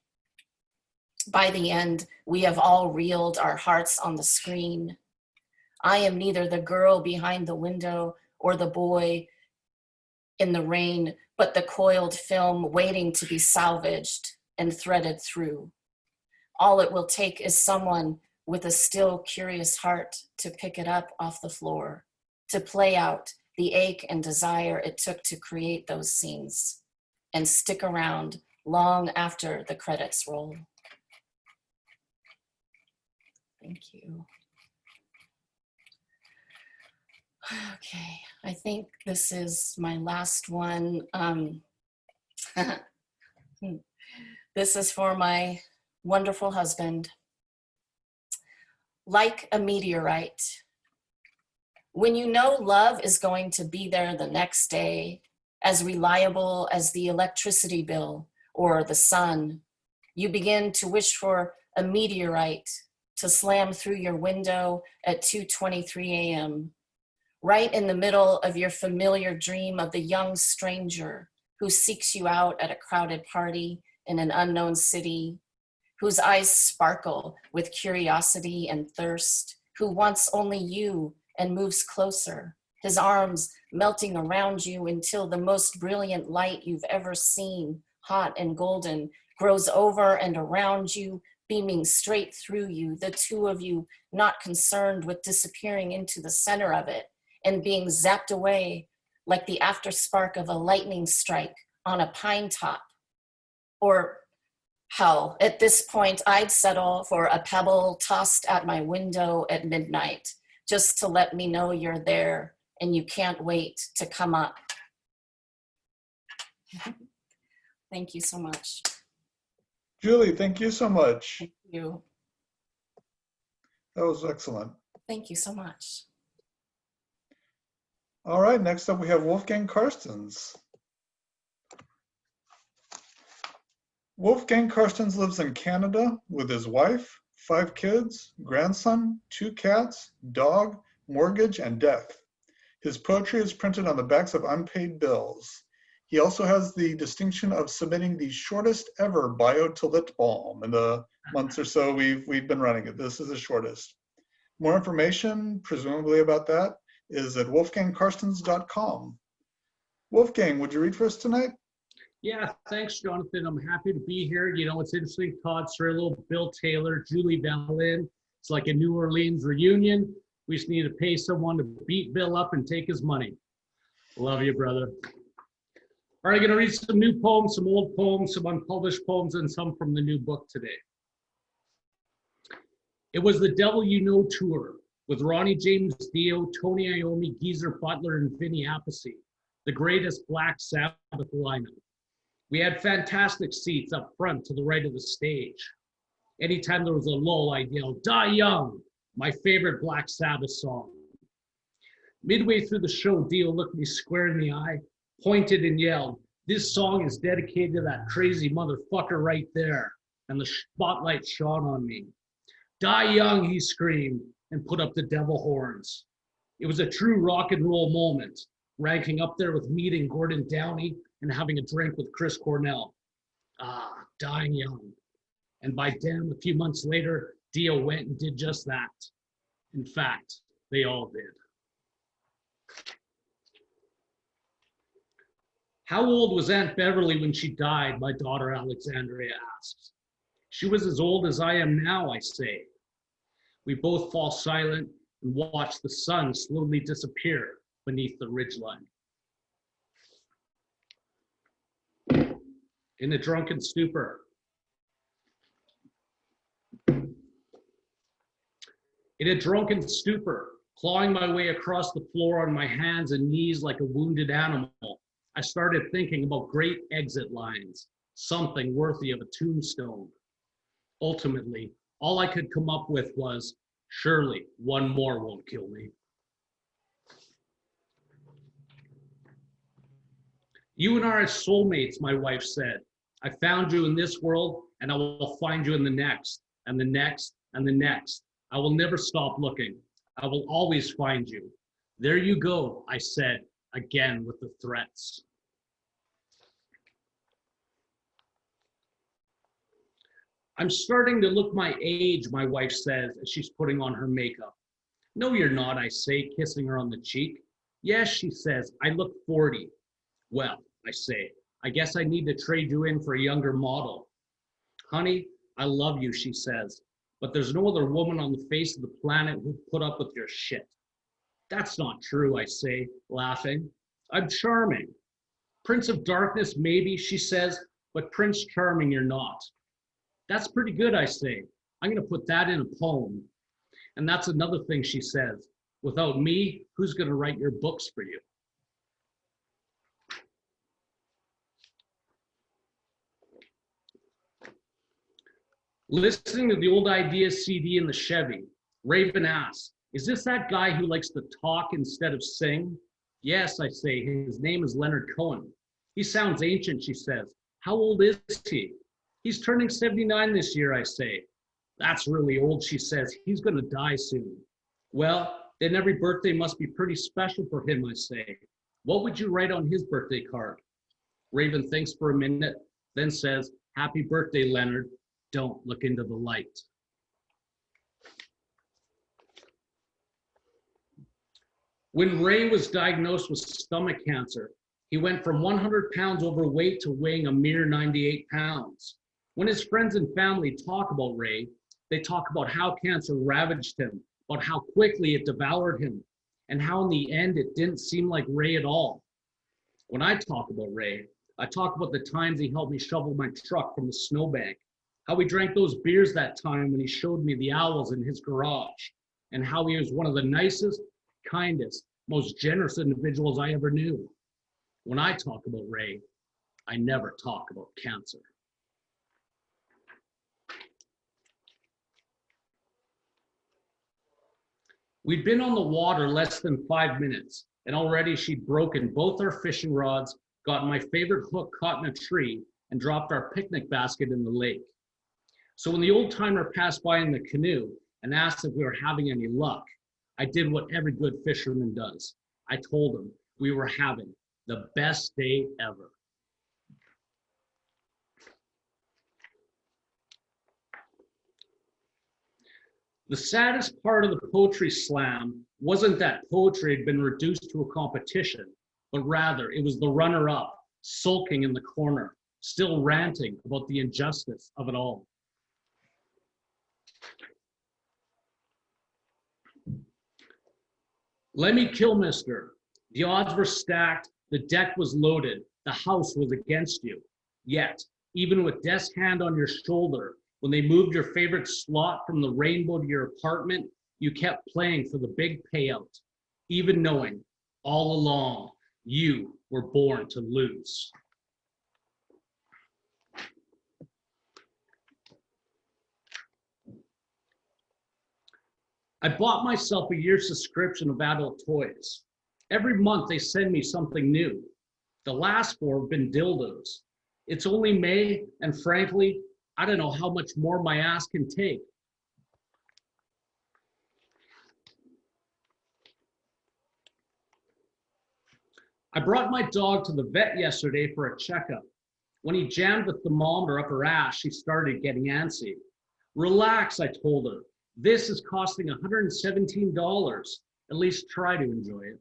By the end, we have all reeled our hearts on the screen. I am neither the girl behind the window or the boy in the rain, but the coiled film waiting to be salvaged and threaded through. All it will take is someone with a still curious heart to pick it up off the floor, to play out the ache and desire it took to create those scenes, and stick around long after the credits roll. Thank you. Okay, I think this is my last one. This is for my wonderful husband. Like a meteorite, when you know love is going to be there the next day, as reliable as the electricity bill or the sun, you begin to wish for a meteorite to slam through your window at 2:23 a.m., right in the middle of your familiar dream of the young stranger who seeks you out at a crowded party in an unknown city, whose eyes sparkle with curiosity and thirst, who wants only you and moves closer, his arms melting around you until the most brilliant light you've ever seen, hot and golden, grows over and around you, beaming straight through you, the two of you not concerned with disappearing into the center of it and being zapped away like the after spark of a lightning strike on a pine top. Or hell, at this point, I'd settle for a pebble tossed at my window at midnight, just to let me know you're there and you can't wait to come up. Thank you so much. Julie, thank you so much. Thank you. That was excellent. Thank you so much. All right, next up we have Wolfgang Carstens. Wolfgang Carstens lives in Canada with his wife, 5 kids, grandson, 2 cats, dog, mortgage, and death. His poetry is printed on the backs of unpaid bills. He also has the distinction of submitting the shortest ever bio to Lit Balm in the months or so we've been running it. This is the shortest. More information, presumably about that, is at wolfgangkarstens.com. Wolfgang, would you read for us tonight? Yeah, thanks, Jonathan. I'm happy to be here. You know, it's interesting. Todd Cirillo, Bill Taylor, Judy Valen. It's like a New Orleans reunion. We just need to pay someone to beat Bill up and take his money. Love you, brother. All right, I'm going to read some new poems, some old poems, some unpublished poems, and some from the new book today. It was the Devil You Know tour with Ronnie James Dio, Tony Iommi, Geezer Butler, and Vinny Appice, the greatest Black Sabbath lineup. We had fantastic seats up front to the right of the stage. Anytime there was a lull, I'd yell, "Die Young," my favorite Black Sabbath song. Midway through the show, Dio looked me square in the eye, pointed and yelled, "This song is dedicated to that crazy motherfucker right there." And the spotlight shone on me. "Die Young," he screamed, and put up the devil horns. It was a true rock and roll moment, ranking up there with meeting Gordon Downey and having a drink with Chris Cornell. Ah, dying young. And by damn, a few months later, Dio went and did just that. In fact, they all did. How old was Aunt Beverly when she died? My daughter Alexandria asks. She was as old as I am now, I say. We both fall silent and watch the sun slowly disappear beneath the ridgeline. In a drunken stupor. In a drunken stupor, clawing my way across the floor on my hands and knees like a wounded animal, I started thinking about great exit lines, something worthy of a tombstone. Ultimately, all I could come up with was, surely one more won't kill me. You and I are soulmates, my wife said. I found you in this world, and I will find you in the next, and the next, and the next. I will never stop looking. I will always find you. There you go, I said, again with the threats. I'm starting to look my age, my wife says, as she's putting on her makeup. No, you're not, I say, kissing her on the cheek. Yes, she says, I look 40. Well, I say, I guess I need to trade you in for a younger model. Honey, I love you, she says, but there's no other woman on the face of the planet who'd put up with your shit. That's not true, I say, laughing. I'm charming. Prince of Darkness, maybe, she says, but Prince Charming, you're not. That's pretty good, I say. I'm going to put that in a poem. And that's another thing she says. Without me, who's going to write your books for you? Listening to the Old Ideas CD in the Chevy, Raven asks, is this that guy who likes to talk instead of sing? Yes, I say, his name is Leonard Cohen. He sounds ancient, she says. How old is he? He's turning 79 this year, I say. That's really old, she says. He's going to die soon. Well, then every birthday must be pretty special for him, I say. What would you write on his birthday card? Raven thinks for a minute, then says, Happy birthday, Leonard. Don't look into the light. When Ray was diagnosed with stomach cancer, he went from 100 pounds overweight to weighing a mere 98 pounds. When his friends and family talk about Ray, they talk about how cancer ravaged him, about how quickly it devoured him, and how in the end it didn't seem like Ray at all. When I talk about Ray, I talk about the times he helped me shovel my truck from the snowbank, how we drank those beers that time when he showed me the owls in his garage, and how he was one of the nicest, kindest, most generous individuals I ever knew. When I talk about Ray, I never talk about cancer. We'd been on the water less than 5 minutes, and already she'd broken both our fishing rods, gotten my favorite hook caught in a tree, and dropped our picnic basket in the lake. So when the old timer passed by in the canoe and asked if we were having any luck, I did what every good fisherman does. I told him we were having the best day ever. The saddest part of the poetry slam wasn't that poetry had been reduced to a competition, but rather it was the runner-up, sulking in the corner, still ranting about the injustice of it all. Let me kill mister. The odds were stacked, the deck was loaded, the house was against you. Yet, even with death's hand on your shoulder, when they moved your favorite slot from the rainbow to your apartment, you kept playing for the big payout, even knowing all along you were born to lose. I bought myself a year's subscription of adult toys. Every month they send me something new. The last 4 have been dildos. It's only May, and frankly, I don't know how much more my ass can take. I brought my dog to the vet yesterday for a checkup. When he jammed the thermometer up her ass, she started getting antsy. Relax, I told her. This is costing $117. At least try to enjoy it.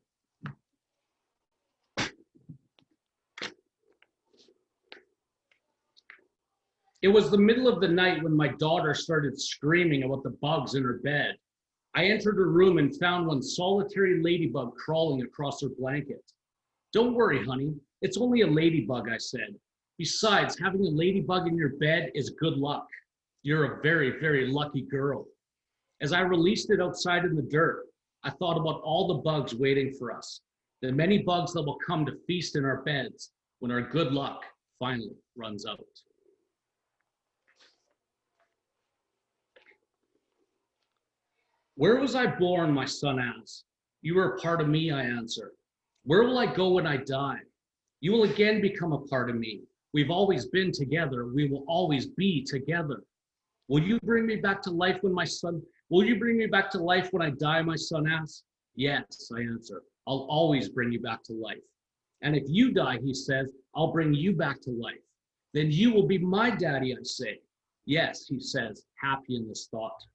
It was the middle of the night when my daughter started screaming about the bugs in her bed. I entered her room and found one solitary ladybug crawling across her blanket. Don't worry, honey. It's only a ladybug, I said. Besides, having a ladybug in your bed is good luck. You're a very, very lucky girl. As I released it outside in the dirt, I thought about all the bugs waiting for us, the many bugs that will come to feast in our beds when our good luck finally runs out. Where was I born, my son asked. You are a part of me, I answer. Where will I go when I die? You will again become a part of me. We've always been together. We will always be together. Will you bring me back to life when I die, my son asks. Yes, I answer. I'll always bring you back to life. And if you die, he says, I'll bring you back to life. Then you will be my daddy, I say. Yes, he says, happy in this thought.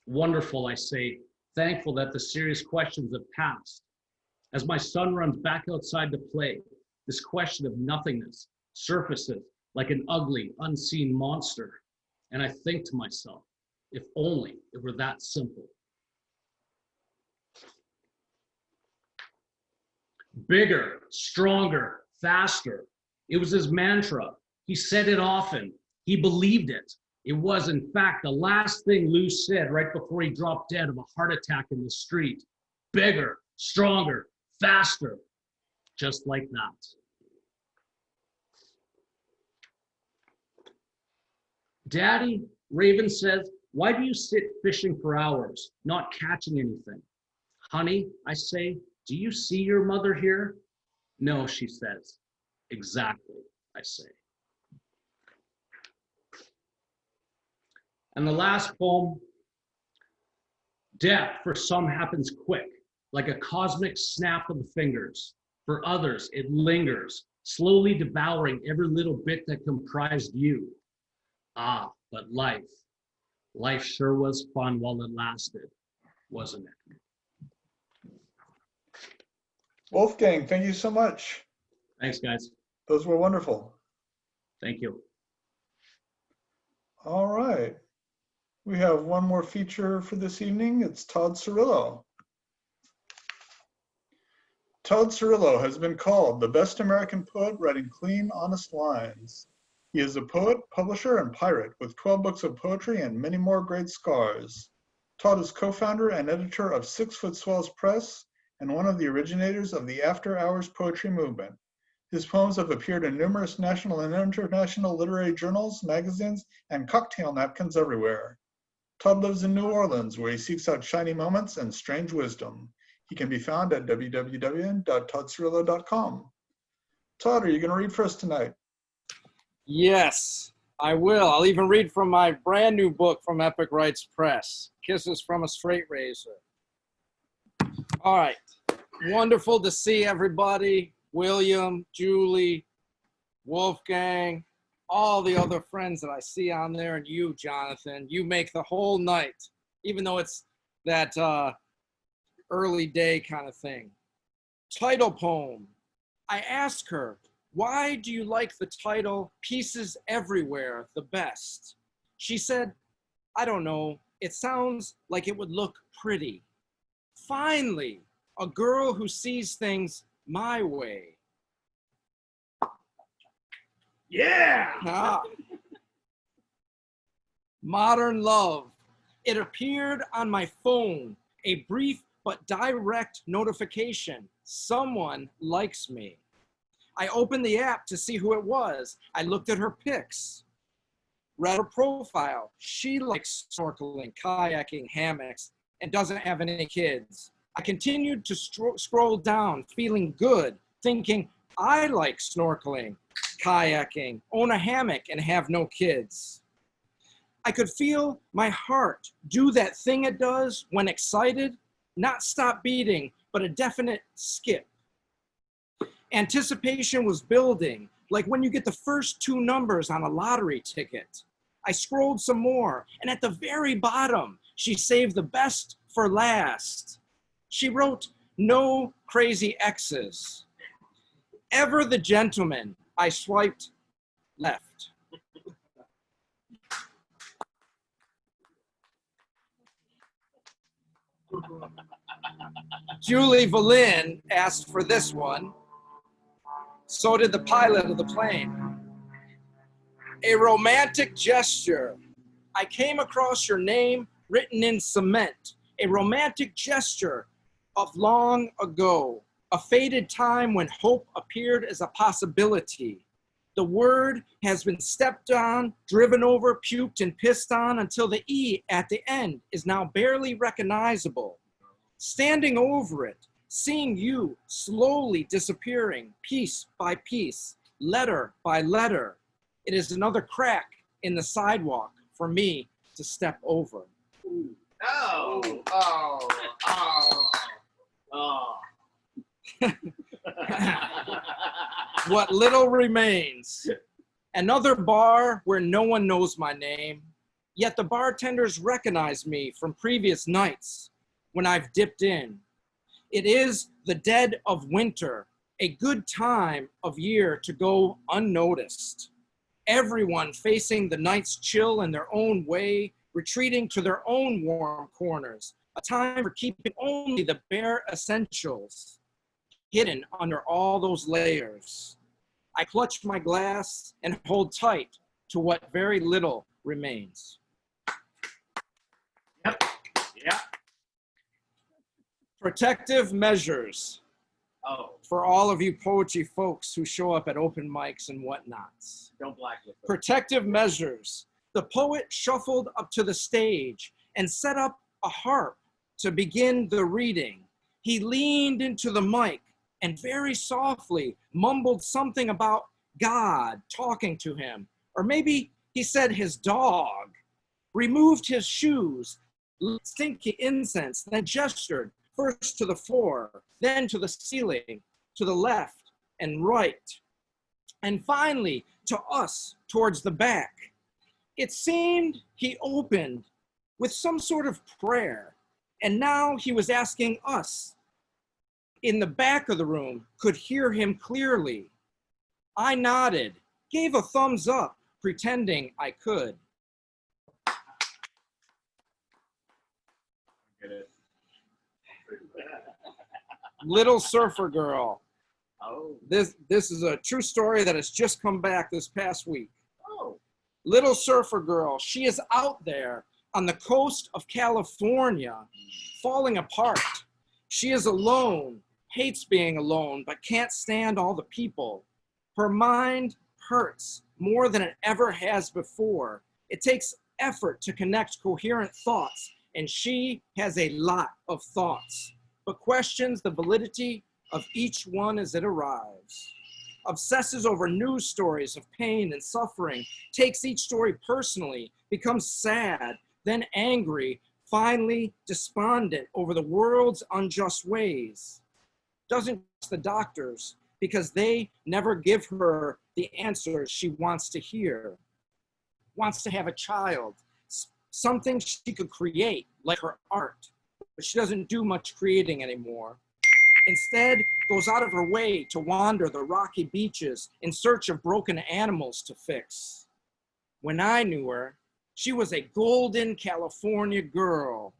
Wonderful, I say, thankful that the serious questions have passed. As my son runs back outside to play, this question of nothingness surfaces like an ugly, unseen monster. And I think to myself, if only it were that simple. Bigger, stronger, faster. It was his mantra. He said it often. He believed it. It was, in fact, the last thing Lou said right before he dropped dead of a heart attack in the street. Bigger, stronger, faster. Just like that. Daddy, Raven says, why do you sit fishing for hours, not catching anything? Honey, I say, do you see your mother here? No, she says. Exactly, I say. And the last poem, death for some happens quick, like a cosmic snap of the fingers. For others, it lingers, slowly devouring every little bit that comprised you. Ah, but life sure was fun while it lasted, wasn't it? Wolfgang, thank you so much. Thanks, guys. Those were wonderful. Thank you. All right. We have one more feature for this evening. It's Todd Cirillo. Todd Cirillo has been called the best American poet writing clean, honest lines. He is a poet, publisher, and pirate with 12 books of poetry and many more great scars. Todd is co-founder and editor of 6 Foot Swells Press and one of the originators of the After Hours poetry movement. His poems have appeared in numerous national and international literary journals, magazines, and cocktail napkins everywhere. Todd lives in New Orleans, where he seeks out shiny moments and strange wisdom. He can be found at www.toddcirillo.com. Todd, are you going to read for us tonight? Yes, I will. I'll even read from my brand new book from Epic Rights Press, Kisses from a Straight Razor. All right. Wonderful to see everybody. William, Julie, Wolfgang, all the other friends that I see on there, and you, Jonathan. You make the whole night, even though it's that early day kind of thing. Title poem. I ask her, why do you like the title Pieces Everywhere the best? She said, I don't know. It sounds like it would look pretty. Finally, a girl who sees things my way. Yeah! Ah. Modern Love. It appeared on my phone, a brief but direct notification. Someone likes me. I opened the app to see who it was. I looked at her pics, read her profile. She likes snorkeling, kayaking, hammocks, and doesn't have any kids. I continued to scroll down, feeling good, thinking, I like snorkeling, kayaking, own a hammock, and have no kids. I could feel my heart do that thing it does when excited, not stop beating, but a definite skip. Anticipation was building, like when you get the first 2 numbers on a lottery ticket. I scrolled some more, and at the very bottom, she saved the best for last. She wrote, no crazy exes. Ever the gentleman, I swiped left. Judy Valen asked for this one. So did the pilot of the plane. A romantic gesture. I came across your name written in cement. A romantic gesture of long ago. A faded time when hope appeared as a possibility. The word has been stepped on, driven over, puked, and pissed on until the E at the end is now barely recognizable. Standing over it, seeing you slowly disappearing, piece by piece, letter by letter. It is another crack in the sidewalk for me to step over. Oh, oh, oh, oh. What little remains. Another bar where no one knows my name, yet the bartenders recognize me from previous nights when I've dipped in. It is the dead of winter, a good time of year to go unnoticed. Everyone facing the night's chill in their own way, retreating to their own warm corners, a time for keeping only the bare essentials hidden under all those layers. I clutch my glass and hold tight to what very little remains. Yep. Yeah. Protective measures. Oh, For all of you poetry folks who show up at open mics and whatnots. don't blacklist them. Protective measures. The poet shuffled up to the stage and set up a harp to begin the reading. He leaned into the mic and very softly mumbled something about God talking to him. Or maybe he said his dog, removed his shoes, lit stinky incense, then gestured first to the floor, then to the ceiling, to the left and right, and finally to us towards the back. It seemed he opened with some sort of prayer, and now he was asking us in the back of the room could hear him clearly. I nodded, gave a thumbs up, pretending I could. Get it. Little Surfer Girl. Oh. This is a true story that has just come back this past week. Oh. Little Surfer Girl, she is out there on the coast of California, falling apart. She is alone, hates being alone, but can't stand all the people. Her mind hurts more than it ever has before. It takes effort to connect coherent thoughts, and she has a lot of thoughts, but questions the validity of each one as it arrives. Obsesses over news stories of pain and suffering, takes each story personally, becomes sad, then angry, finally despondent over the world's unjust ways. Doesn't trust the doctors because they never give her the answers she wants to hear. Wants to have a child, something she could create, like her art, but she doesn't do much creating anymore. Instead, goes out of her way to wander the rocky beaches in search of broken animals to fix. When I knew her, she was a golden California girl,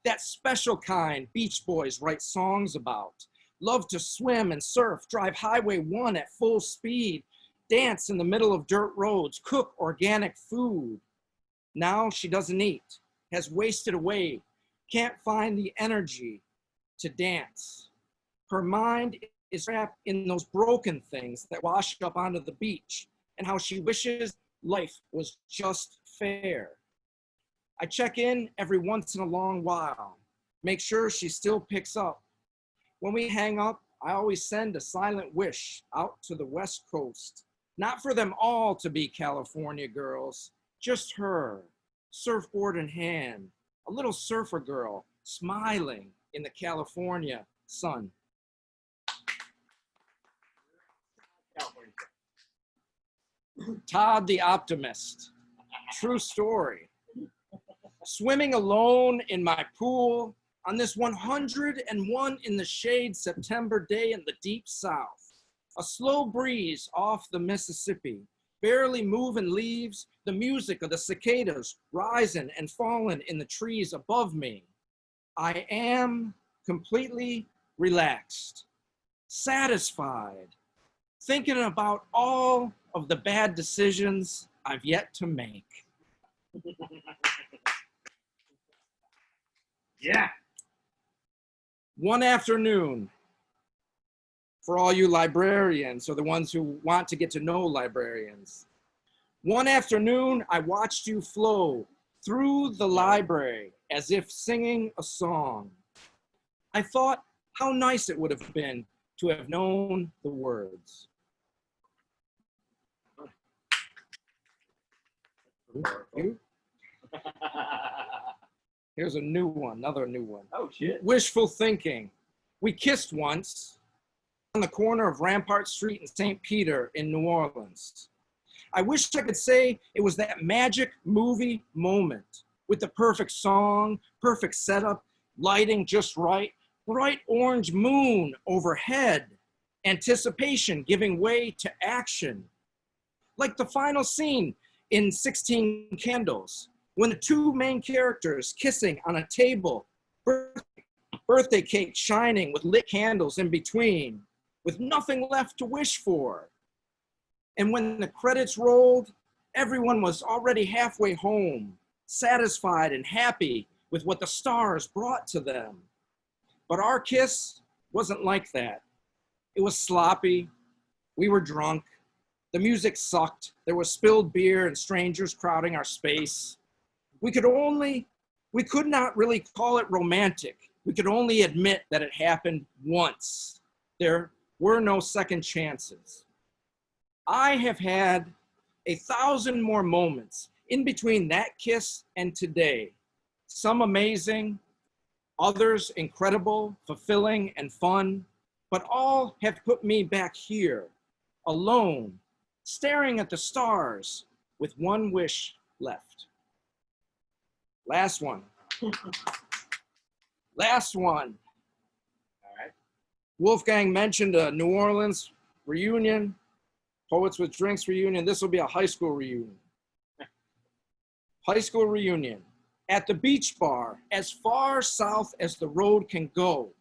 that special kind Beach Boys write songs about. Loved to swim and surf, drive Highway 1 at full speed, dance in the middle of dirt roads, cook organic food. Now she doesn't eat, has wasted away, can't find the energy to dance. Her mind is wrapped in those broken things that wash up onto the beach and how she wishes life was just fair. I check in every once in a long while, make sure she still picks up. When we hang up, I always send a silent wish out to the West Coast, not for them all to be California girls, just her, surfboard in hand, a little surfer girl smiling in the California sun. Todd the Optimist, true story. Swimming alone in my pool on this 101 in the shade September day in the deep South. A slow breeze off the Mississippi, barely moving leaves, the music of the cicadas rising and falling in the trees above me. I am completely relaxed, satisfied, thinking about all of the bad decisions I've yet to make. Yeah. One afternoon, for all you librarians or the ones who want to get to know librarians, one afternoon I watched you flow through the library as if singing a song. I thought how nice it would have been to have known the words. You? Here's a new one, another new one. Oh, shit. Wishful thinking. We kissed once on the corner of Rampart Street and St. Peter in New Orleans. I wish I could say it was that magic movie moment with the perfect song, perfect setup, lighting just right, bright orange moon overhead, anticipation giving way to action. Like the final scene in 16 Candles, when the two main characters kissing on a table, birthday cake shining with lit candles in between, with nothing left to wish for. And when the credits rolled, everyone was already halfway home, satisfied and happy with what the stars brought to them. But our kiss wasn't like that. It was sloppy. We were drunk. The music sucked. There was spilled beer and strangers crowding our space. We could not really call it romantic. We could only admit that it happened once. There were no second chances. I have had 1,000 more moments in between that kiss and today. Some amazing, others incredible, fulfilling, and fun, but all have put me back here, alone, staring at the stars with one wish left. Last one. Last one. All right. Wolfgang mentioned a New Orleans reunion, Poets with Drinks reunion. This will be a high school reunion. High school reunion. At the beach bar, as far south as the road can go.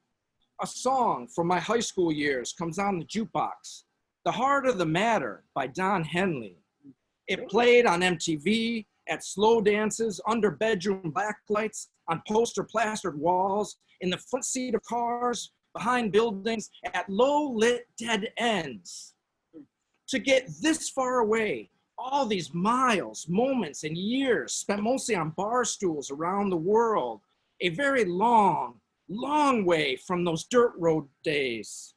A song from my high school years comes on the jukebox. The Heart of the Matter by Don Henley. It played on MTV, at slow dances, under bedroom backlights, on poster plastered walls, in the front seat of cars, behind buildings, at low lit dead ends. To get this far away, all these miles, moments, and years spent mostly on bar stools around the world, a very long, long way from those dirt road days.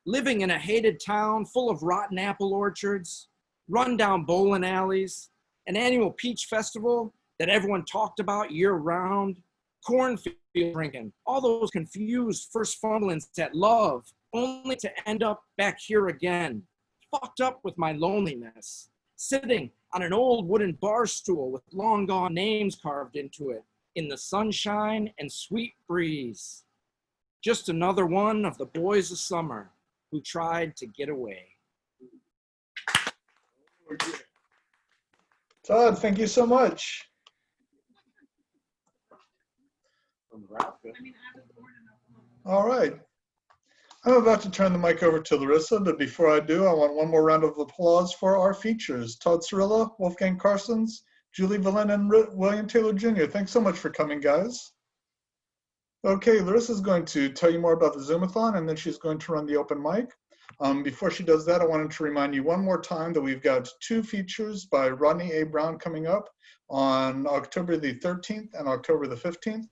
Living in a hated town full of rotten apple orchards, rundown bowling alleys, an annual peach festival that everyone talked about year-round, cornfield drinking, all those confused first fumblings at love, only to end up back here again, fucked up with my loneliness, sitting on an old wooden bar stool with long-gone names carved into it, in the sunshine and sweet breeze. Just another one of the boys of summer who tried to get away. Todd, thank you so much. All right. I'm about to turn the mic over to Larissa, but before I do, I want one more round of applause for our features. Todd Cirillo, Wolfgang Karstens, Judy Valen, and William Taylor Jr. Thanks so much for coming, guys. Okay, Larissa's going to tell you more about the Zoomathon, and then she's going to run the open mic. Before she does that, I wanted to remind you one more time that we've got 2 features by Rodney A. Brown coming up on October the 13th and October the 15th,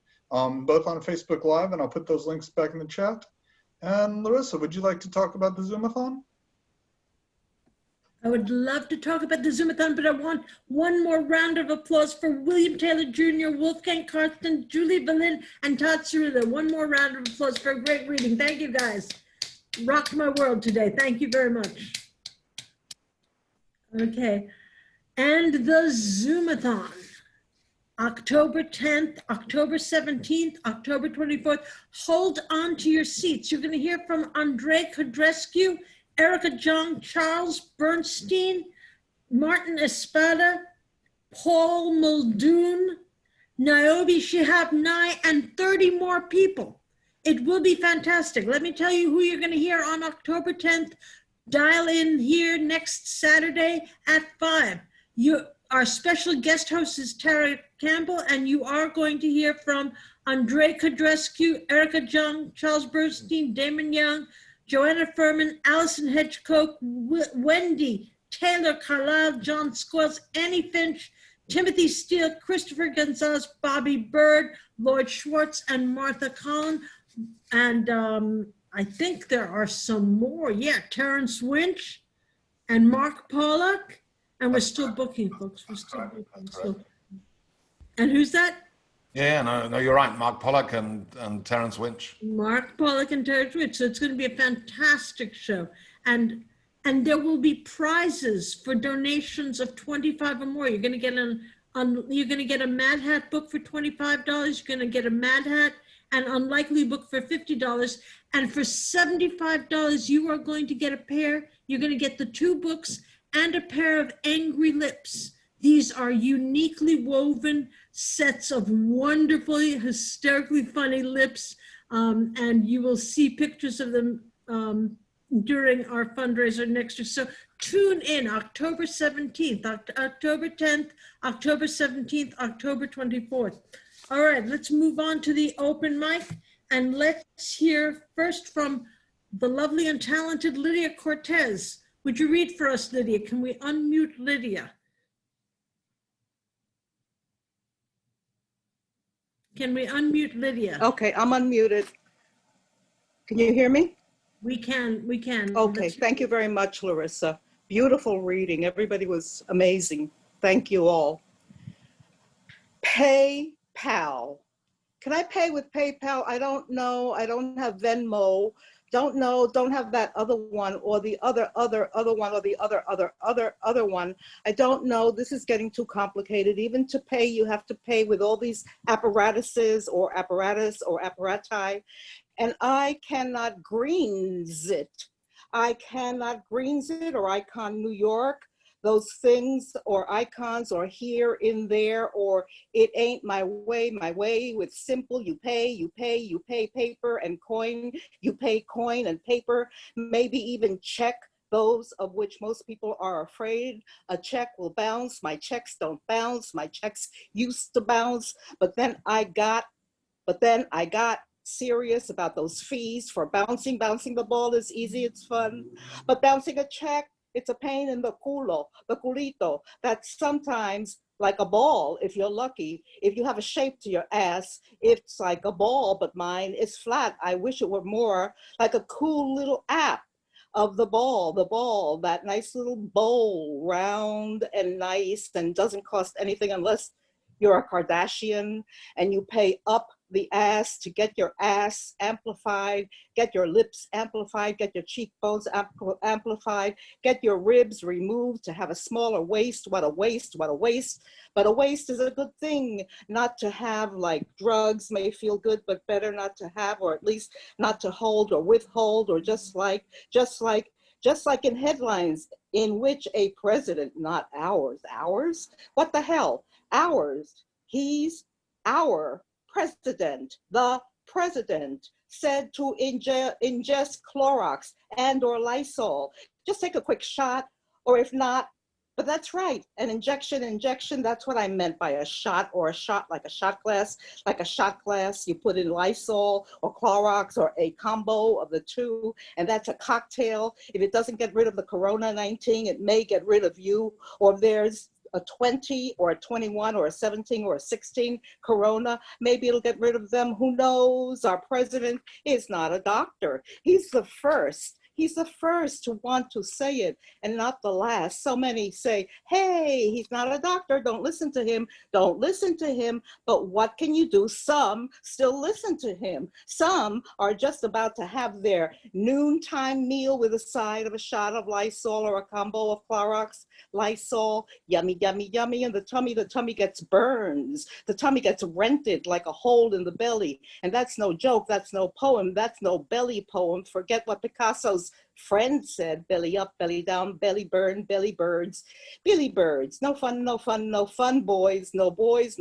both on Facebook Live, and I'll put those links back in the chat. And Larissa, would you like to talk about the Zoomathon? I would love to talk about the Zoomathon, but I want one more round of applause for William Taylor Jr., Wolfgang Carstens, Judy Valen, and Todd Cirillo. One more round of applause for a great reading. Thank you, guys. Rocked my world today. Thank you very much. Okay. And the Zoomathon. October 10th, October 17th, October 24th. Hold on to your seats. You're going to hear from Andrei Codrescu, Erica Jong, Charles Bernstein, Martin Espada, Paul Muldoon, Niobe Shihab Nye, and 30 more people. It will be fantastic. Let me tell you who you're going to hear on October 10th. Dial in here next Saturday at 5. Our special guest host is Tara Campbell, and you are going to hear from Andre Kodrescu, Erica Jung, Charles Bernstein, Damon Young, Joanna Furman, Allison Hedgecock, Wendy Taylor, Carlisle, John Squills, Annie Finch, Timothy Steele, Christopher Gonzalez, Bobby Bird, Lloyd Schwartz, and Martha Collin. And I think there are some more. Yeah, Terrence Winch and Mark Pollock. And we're still booking, folks. We're still booking. So. And who's that? Yeah, no, you're right. Mark Pollock and Terrence Winch. Mark Pollock and Terrence Winch. So it's going to be a fantastic show. And there will be prizes for donations of $25 or more. You're going to get you're going to get a Mad Hat book for $25. You're going to get a Mad Hat and Unlikely book for $50. And for $75, you are going to get a pair. You're going to get the 2 books and a pair of Angry Lips. These are uniquely woven sets of wonderfully, hysterically funny lips. And you will see pictures of them during our fundraiser next year. So tune in October 17th, October 10th, October 17th, October 24th. All right, let's move on to the open mic, and let's hear first from the lovely and talented Lydia Cortez. Would you read for us, Lydia? Can we unmute Lydia? Can we unmute Lydia? Okay, I'm unmuted. Can you hear me? We can. Okay, thank you very much, Larissa. Beautiful reading. Everybody was amazing. Thank you all. PayPal. Can I pay with PayPal? I don't know. I don't have Venmo. Don't know. Don't have that other one or the other one or the other one. I don't know. This is getting too complicated. Even to pay, you have to pay with all these apparatuses or apparatus or apparati. And I cannot greens it. I cannot greens it or Icon New York, those things or icons or here in there, or it ain't my way with simple, you pay paper and coin, you pay coin and paper, maybe even check, those of which most people are afraid. A check will bounce, my checks don't bounce, my checks used to bounce, but then I got serious about those fees for bouncing. Bouncing the ball is easy, it's fun, but bouncing a check, it's a pain in the culito. That's sometimes like a ball, if you're lucky. If you have a shape to your ass, it's like a ball, but mine is flat. I wish it were more like a cool little app of the ball, that nice little bowl, round and nice, and doesn't cost anything unless you're a Kardashian and you pay up the ass to get your ass amplified, get your lips amplified, get your cheekbones amplified, get your ribs removed to have a smaller waist. What a waist, what a waist. But a waist is a good thing not to have. Like drugs may feel good, but better not to have, or at least not to hold or withhold, or just like in headlines in which a president, not ours, what the hell, ours, he's our president, the president said to ingest Clorox and or Lysol. Just take a quick shot, or if not, but that's right, an injection, that's what I meant by a shot, or a shot like a shot glass, you put in Lysol or Clorox or a combo of the two, and that's a cocktail. If it doesn't get rid of the Corona-19, it may get rid of you, or if there's a 20 or a 21 or a 17 or a 16 Corona, maybe it'll get rid of them. Who knows? Our president is not a doctor. He's the first to want to say it and not the last. So many say, hey, he's not a doctor. Don't listen to him. But what can you do? Some still listen to him. Some are just about to have their noontime meal with a side of a shot of Lysol or a combo of Clorox, Lysol, yummy, yummy, yummy. And the tummy gets burns. The tummy gets rented like a hole in the belly. And that's no joke. That's no poem. That's no belly poem. Forget what Picasso because friends said belly up, belly down, belly burn, belly birds, billy birds. No fun, no fun, no fun, boys, no voice,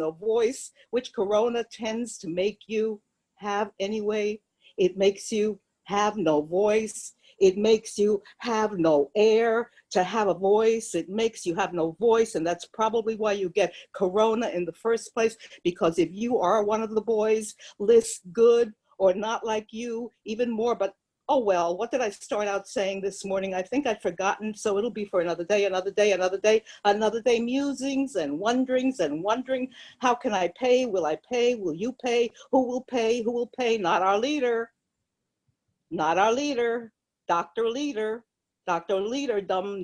which Corona tends to make you have anyway. It makes you have no voice. It makes you have no air to have a voice. It makes you have no voice. And that's probably why you get Corona in the first place, because if you are one of the boys, list good or not like you, even more. But oh well, what did I start out saying this morning? I think I've forgotten, so it'll be for another day, another day, another day, another day, musings and wondering, how can I pay? Will I pay? Will you pay? Who will pay? Who will pay? Not our leader. Not our leader. Dr. Leader. Dr. Leader, dumb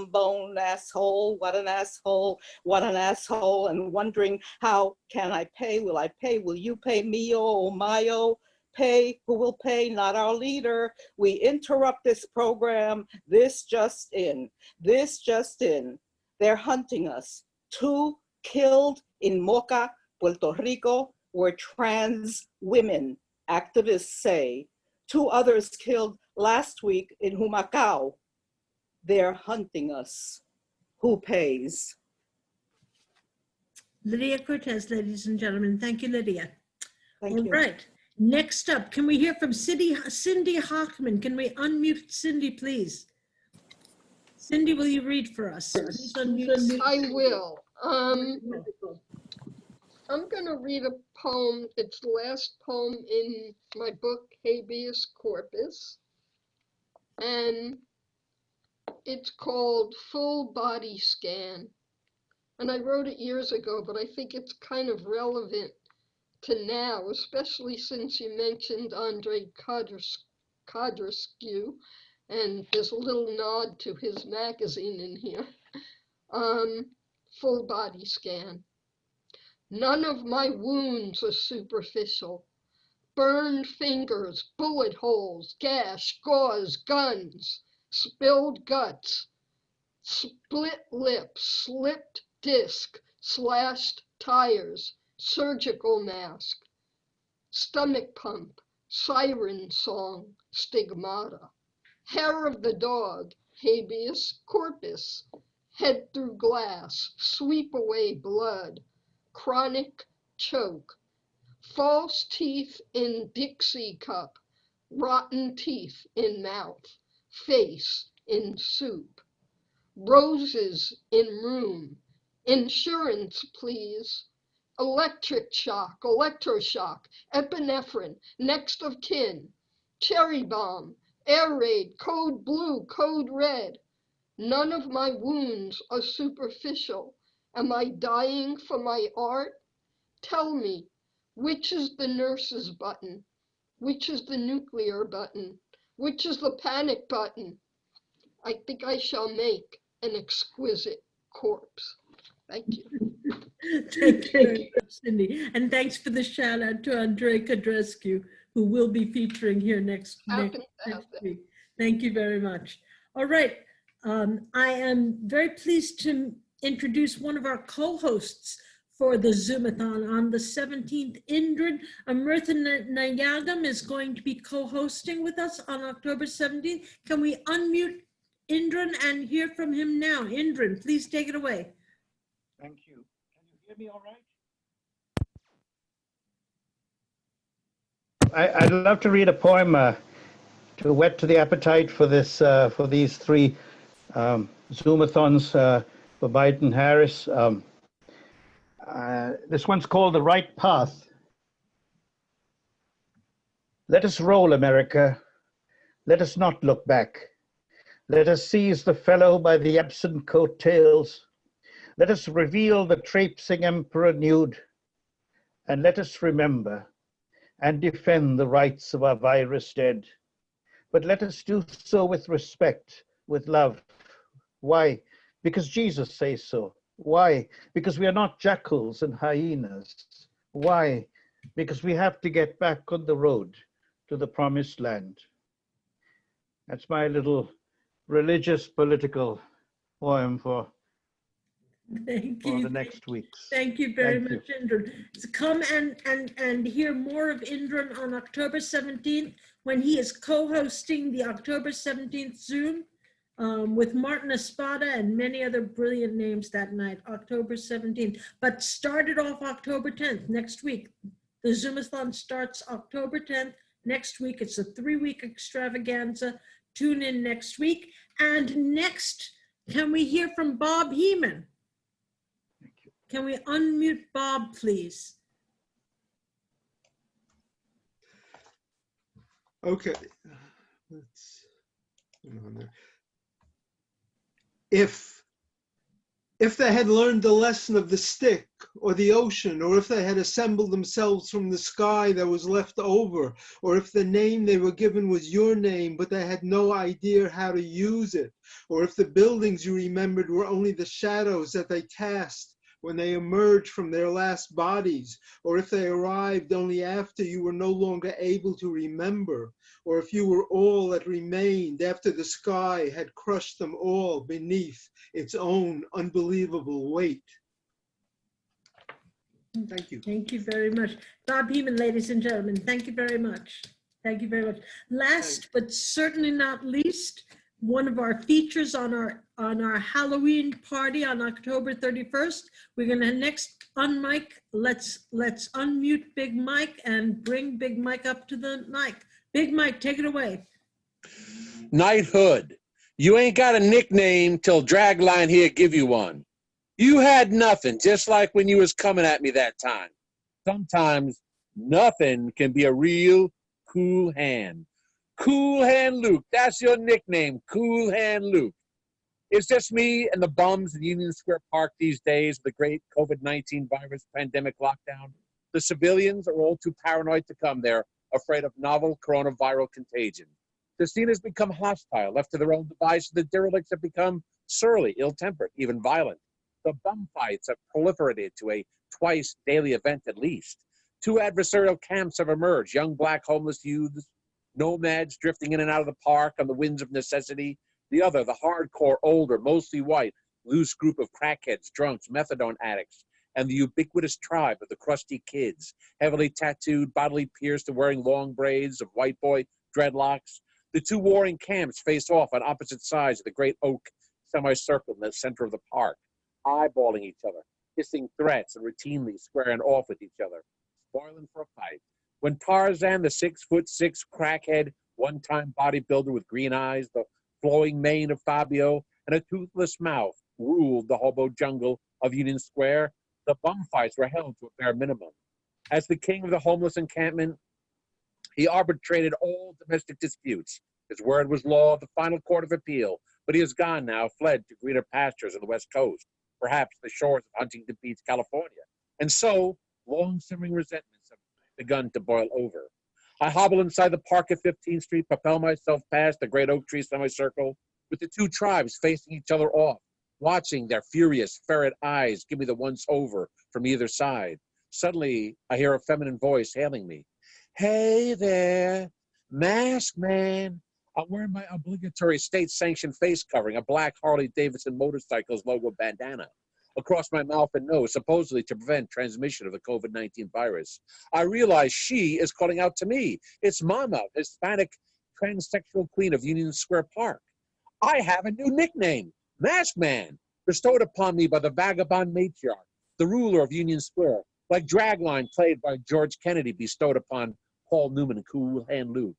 bone asshole. What an asshole. What an asshole. And wondering, how can I pay? Will I pay? Will you pay? Mio o mayo? Pay, who will pay? Not our leader. We interrupt this program. This just in. They're hunting us. 2 killed in Moca, Puerto Rico, were trans women, activists say. 2 others killed last week in Humacao. They're hunting us. Who pays? Lydia Cortez, ladies and gentlemen. Thank you, Lydia. Thank All you. right. Next up, can we hear from Cindy Hockman? Can we unmute Cindy, please? Cindy, will you read for us? Please unmute. I will. I'm going to read a poem. It's the last poem in my book, Habeas Corpus. And it's called Full Body Scan. And I wrote it years ago, but I think it's kind of relevant to now, especially since you mentioned Andrei Codrescu, and there's a little nod to his magazine in here. Full Body Scan. None of my wounds are superficial. Burned fingers, bullet holes, gash, gauze, guns, spilled guts, split lip, slipped disc, slashed tires, surgical mask, stomach pump, siren song, stigmata, hair of the dog, habeas corpus, head through glass, sweep away blood, chronic choke, false teeth in Dixie cup, rotten teeth in mouth, face in soup, roses in room, insurance please, electric shock, electroshock, epinephrine, next of kin, cherry bomb, air raid, code blue, code red. None of my wounds are superficial. Am I dying for my art? Tell me, which is the nurse's button? Which is the nuclear button? Which is the panic button? I think I shall make an exquisite corpse. Thank you. Thank you very much, Cindy. And thanks for the shout out to Andrei Codrescu, who will be featuring here next week. Thank you very much. All right. I am very pleased to introduce one of our co-hosts for the Zoomathon on the 17th. Indran Amrithanayagam is going to be co-hosting with us on October 17th. Can we unmute Indran and hear from him now? Indran, please take it away. Thank you. Can you hear me all right? I'd love to read a poem to whet to the appetite for this for these 3 Zoomathons for Biden Harris. This one's called The Right Path. Let us roll, America. Let us not look back. Let us seize the fellow by the absent coattails. Let us reveal the traipsing emperor nude. And let us remember and defend the rights of our virus dead. But let us do so with respect, with love. Why? Because Jesus says so. Why? Because we are not jackals and hyenas. Why? Because we have to get back on the road to the promised land. That's my little religious political poem for the next weeks. Thank you very much, Indran. So come and hear more of Indran on October 17th when he is co-hosting the October 17th Zoom with Martin Espada and many other brilliant names that night, October 17th. But started off October 10th, next week. The Zoomathon starts October 10th, next week. It's a 3-week extravaganza. Tune in next week. And next, can we hear from Bob Heeman? Can we unmute Bob, please? Okay, let's put it on there. If they had learned the lesson of the stick or the ocean, or if they had assembled themselves from the sky that was left over, or if the name they were given was your name, but they had no idea how to use it, or if the buildings you remembered were only the shadows that they cast when they emerged from their last bodies, or if they arrived only after you were no longer able to remember, or if you were all that remained after the sky had crushed them all beneath its own unbelievable weight. Thank you. Thank you very much. Bob Heeman, ladies and gentlemen, thank you very much. Thank you very much. Last but certainly not least, one of our features on our Halloween party on October 31st. We're gonna next unmic, let's unmute Big Mike and bring Big Mike up to the mic. Big Mike, take it away. Knighthood. You ain't got a nickname till Dragline here give you one. You had nothing, just like when you was coming at me that time. Sometimes nothing can be a real cool hand. Cool Hand Luke, that's your nickname, Cool Hand Luke. It's just me and the bums in Union Square Park these days with the great COVID-19 virus pandemic lockdown. The civilians are all too paranoid to come there, afraid of novel coronavirus contagion. The scene has become hostile, left to their own devices. The derelicts have become surly, ill-tempered, even violent. The bum fights have proliferated to a twice daily event at least. 2 adversarial camps have emerged, young black homeless youths, nomads drifting in and out of the park on the winds of necessity. The other, the hardcore, older, mostly white, loose group of crackheads, drunks, methadone addicts, and the ubiquitous tribe of the crusty kids, heavily tattooed, bodily pierced and wearing long braids of white boy dreadlocks. The 2 warring camps face off on opposite sides of the great oak semicircle in the center of the park, eyeballing each other, hissing threats and routinely squaring off with each other, spoiling for a fight. When Tarzan, the 6'6" crackhead, one-time bodybuilder with green eyes, the flowing mane of Fabio, and a toothless mouth ruled the hobo jungle of Union Square, the bum fights were held to a bare minimum. As the king of the homeless encampment, he arbitrated all domestic disputes. His word was law, the final court of appeal, but he is gone now, fled to greener pastures on the West Coast, perhaps the shores of Huntington Beach, California. And so, long simmering resentments have begun to boil over. I hobble inside the park at 15th Street, propel myself past the great oak tree semicircle, with the 2 tribes facing each other off, watching their furious ferret eyes give me the once over from either side. Suddenly, I hear a feminine voice hailing me. Hey there, mask man. I'm wearing my obligatory state-sanctioned face covering, a black Harley-Davidson Motorcycles logo bandana, across my mouth and nose, supposedly to prevent transmission of the COVID-19 virus. I realize she is calling out to me. It's Mama, Hispanic transsexual queen of Union Square Park. I have a new nickname, Mask Man, bestowed upon me by the vagabond matriarch, the ruler of Union Square, like Dragline played by George Kennedy bestowed upon Paul Newman, Cool Hand Luke.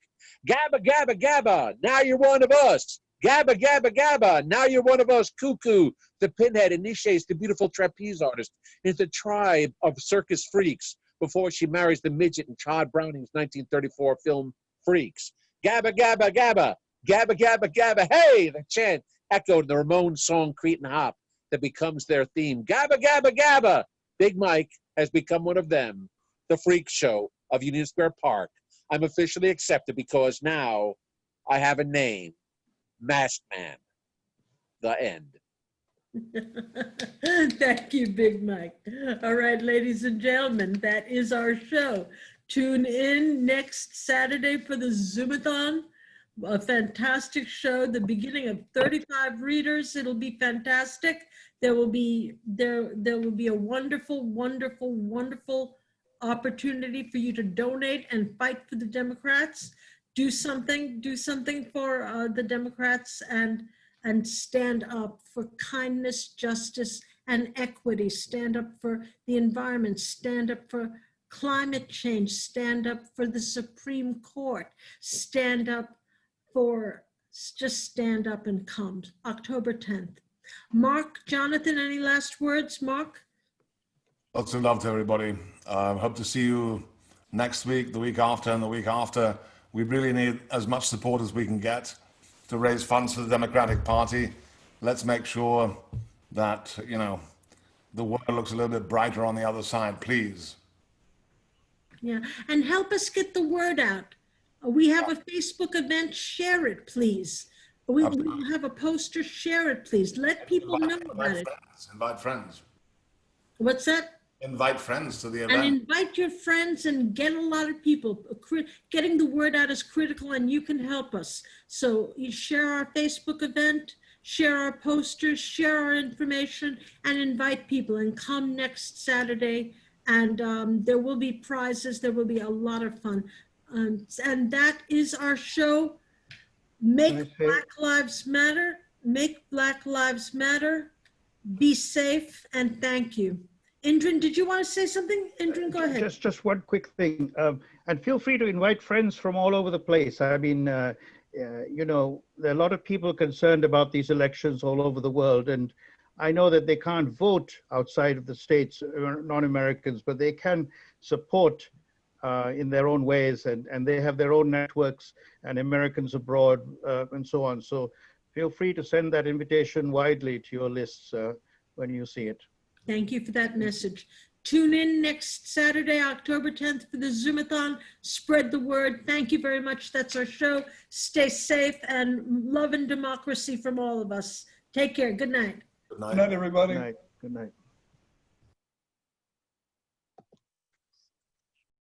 Gabba, gabba, gabba, now you're one of us. Gabba, gabba, gabba, now you're one of us. Cuckoo, the pinhead, initiates the beautiful trapeze artist into the tribe of circus freaks before she marries the midget in Todd Browning's 1934 film Freaks. Gabba, gabba, gabba, gabba, gabba, gabba, hey! The chant echoed in the Ramones song Cretin Hop that becomes their theme. Gabba, gabba, gabba. Big Mike has become one of them, the freak show of Union Square Park. I'm officially accepted because now I have a name. Masked Man. The end. Thank you, Big Mike. All right, ladies and gentlemen, that is our show. Tune in next Saturday for the Zoomathon. A fantastic show, the beginning of 35 readers. It'll be fantastic. There will be a wonderful, wonderful, wonderful opportunity for you to donate and fight for the Democrats. do something for the Democrats and stand up for kindness, justice, and equity. Stand up for the environment, stand up for climate change, stand up for the Supreme Court, stand up for, just stand up and come. October 10th. Mark, Jonathan, any last words, Mark? Lots of love to everybody. Hope to see you next week, the week after, and the week after. We really need as much support as we can get to raise funds for the Democratic Party. Let's make sure that, you know, the world looks a little bit brighter on the other side, please. Yeah, and help us get the word out. We have a Facebook event, share it, please. We have a poster, share it, please. Let people know about it. Invite friends. What's that? Invite friends to the event. And invite your friends and get a lot of people. Getting the word out is critical, and you can help us. So you share our Facebook event, share our posters, share our information, and invite people. And come next Saturday, and there will be prizes. There will be a lot of fun. And that is our show. Make Black Lives Matter. Make Black Lives Matter. Be safe, and thank you. Indran, did you want to say something? Indran, go ahead. Just one quick thing. And feel free to invite friends from all over the place. I mean, you know, there are a lot of people concerned about these elections all over the world. And I know that they can't vote outside of the States, non-Americans, but they can support in their own ways. And they have their own networks and Americans abroad and so on. So feel free to send that invitation widely to your lists when you see it. Thank you for that message. Tune in next Saturday, October 10th for the Zoomathon. Spread the word. Thank you very much. That's our show. Stay safe and love and democracy from all of us. Take care. Good night. Good night. Good night, everybody. Good night. Good night.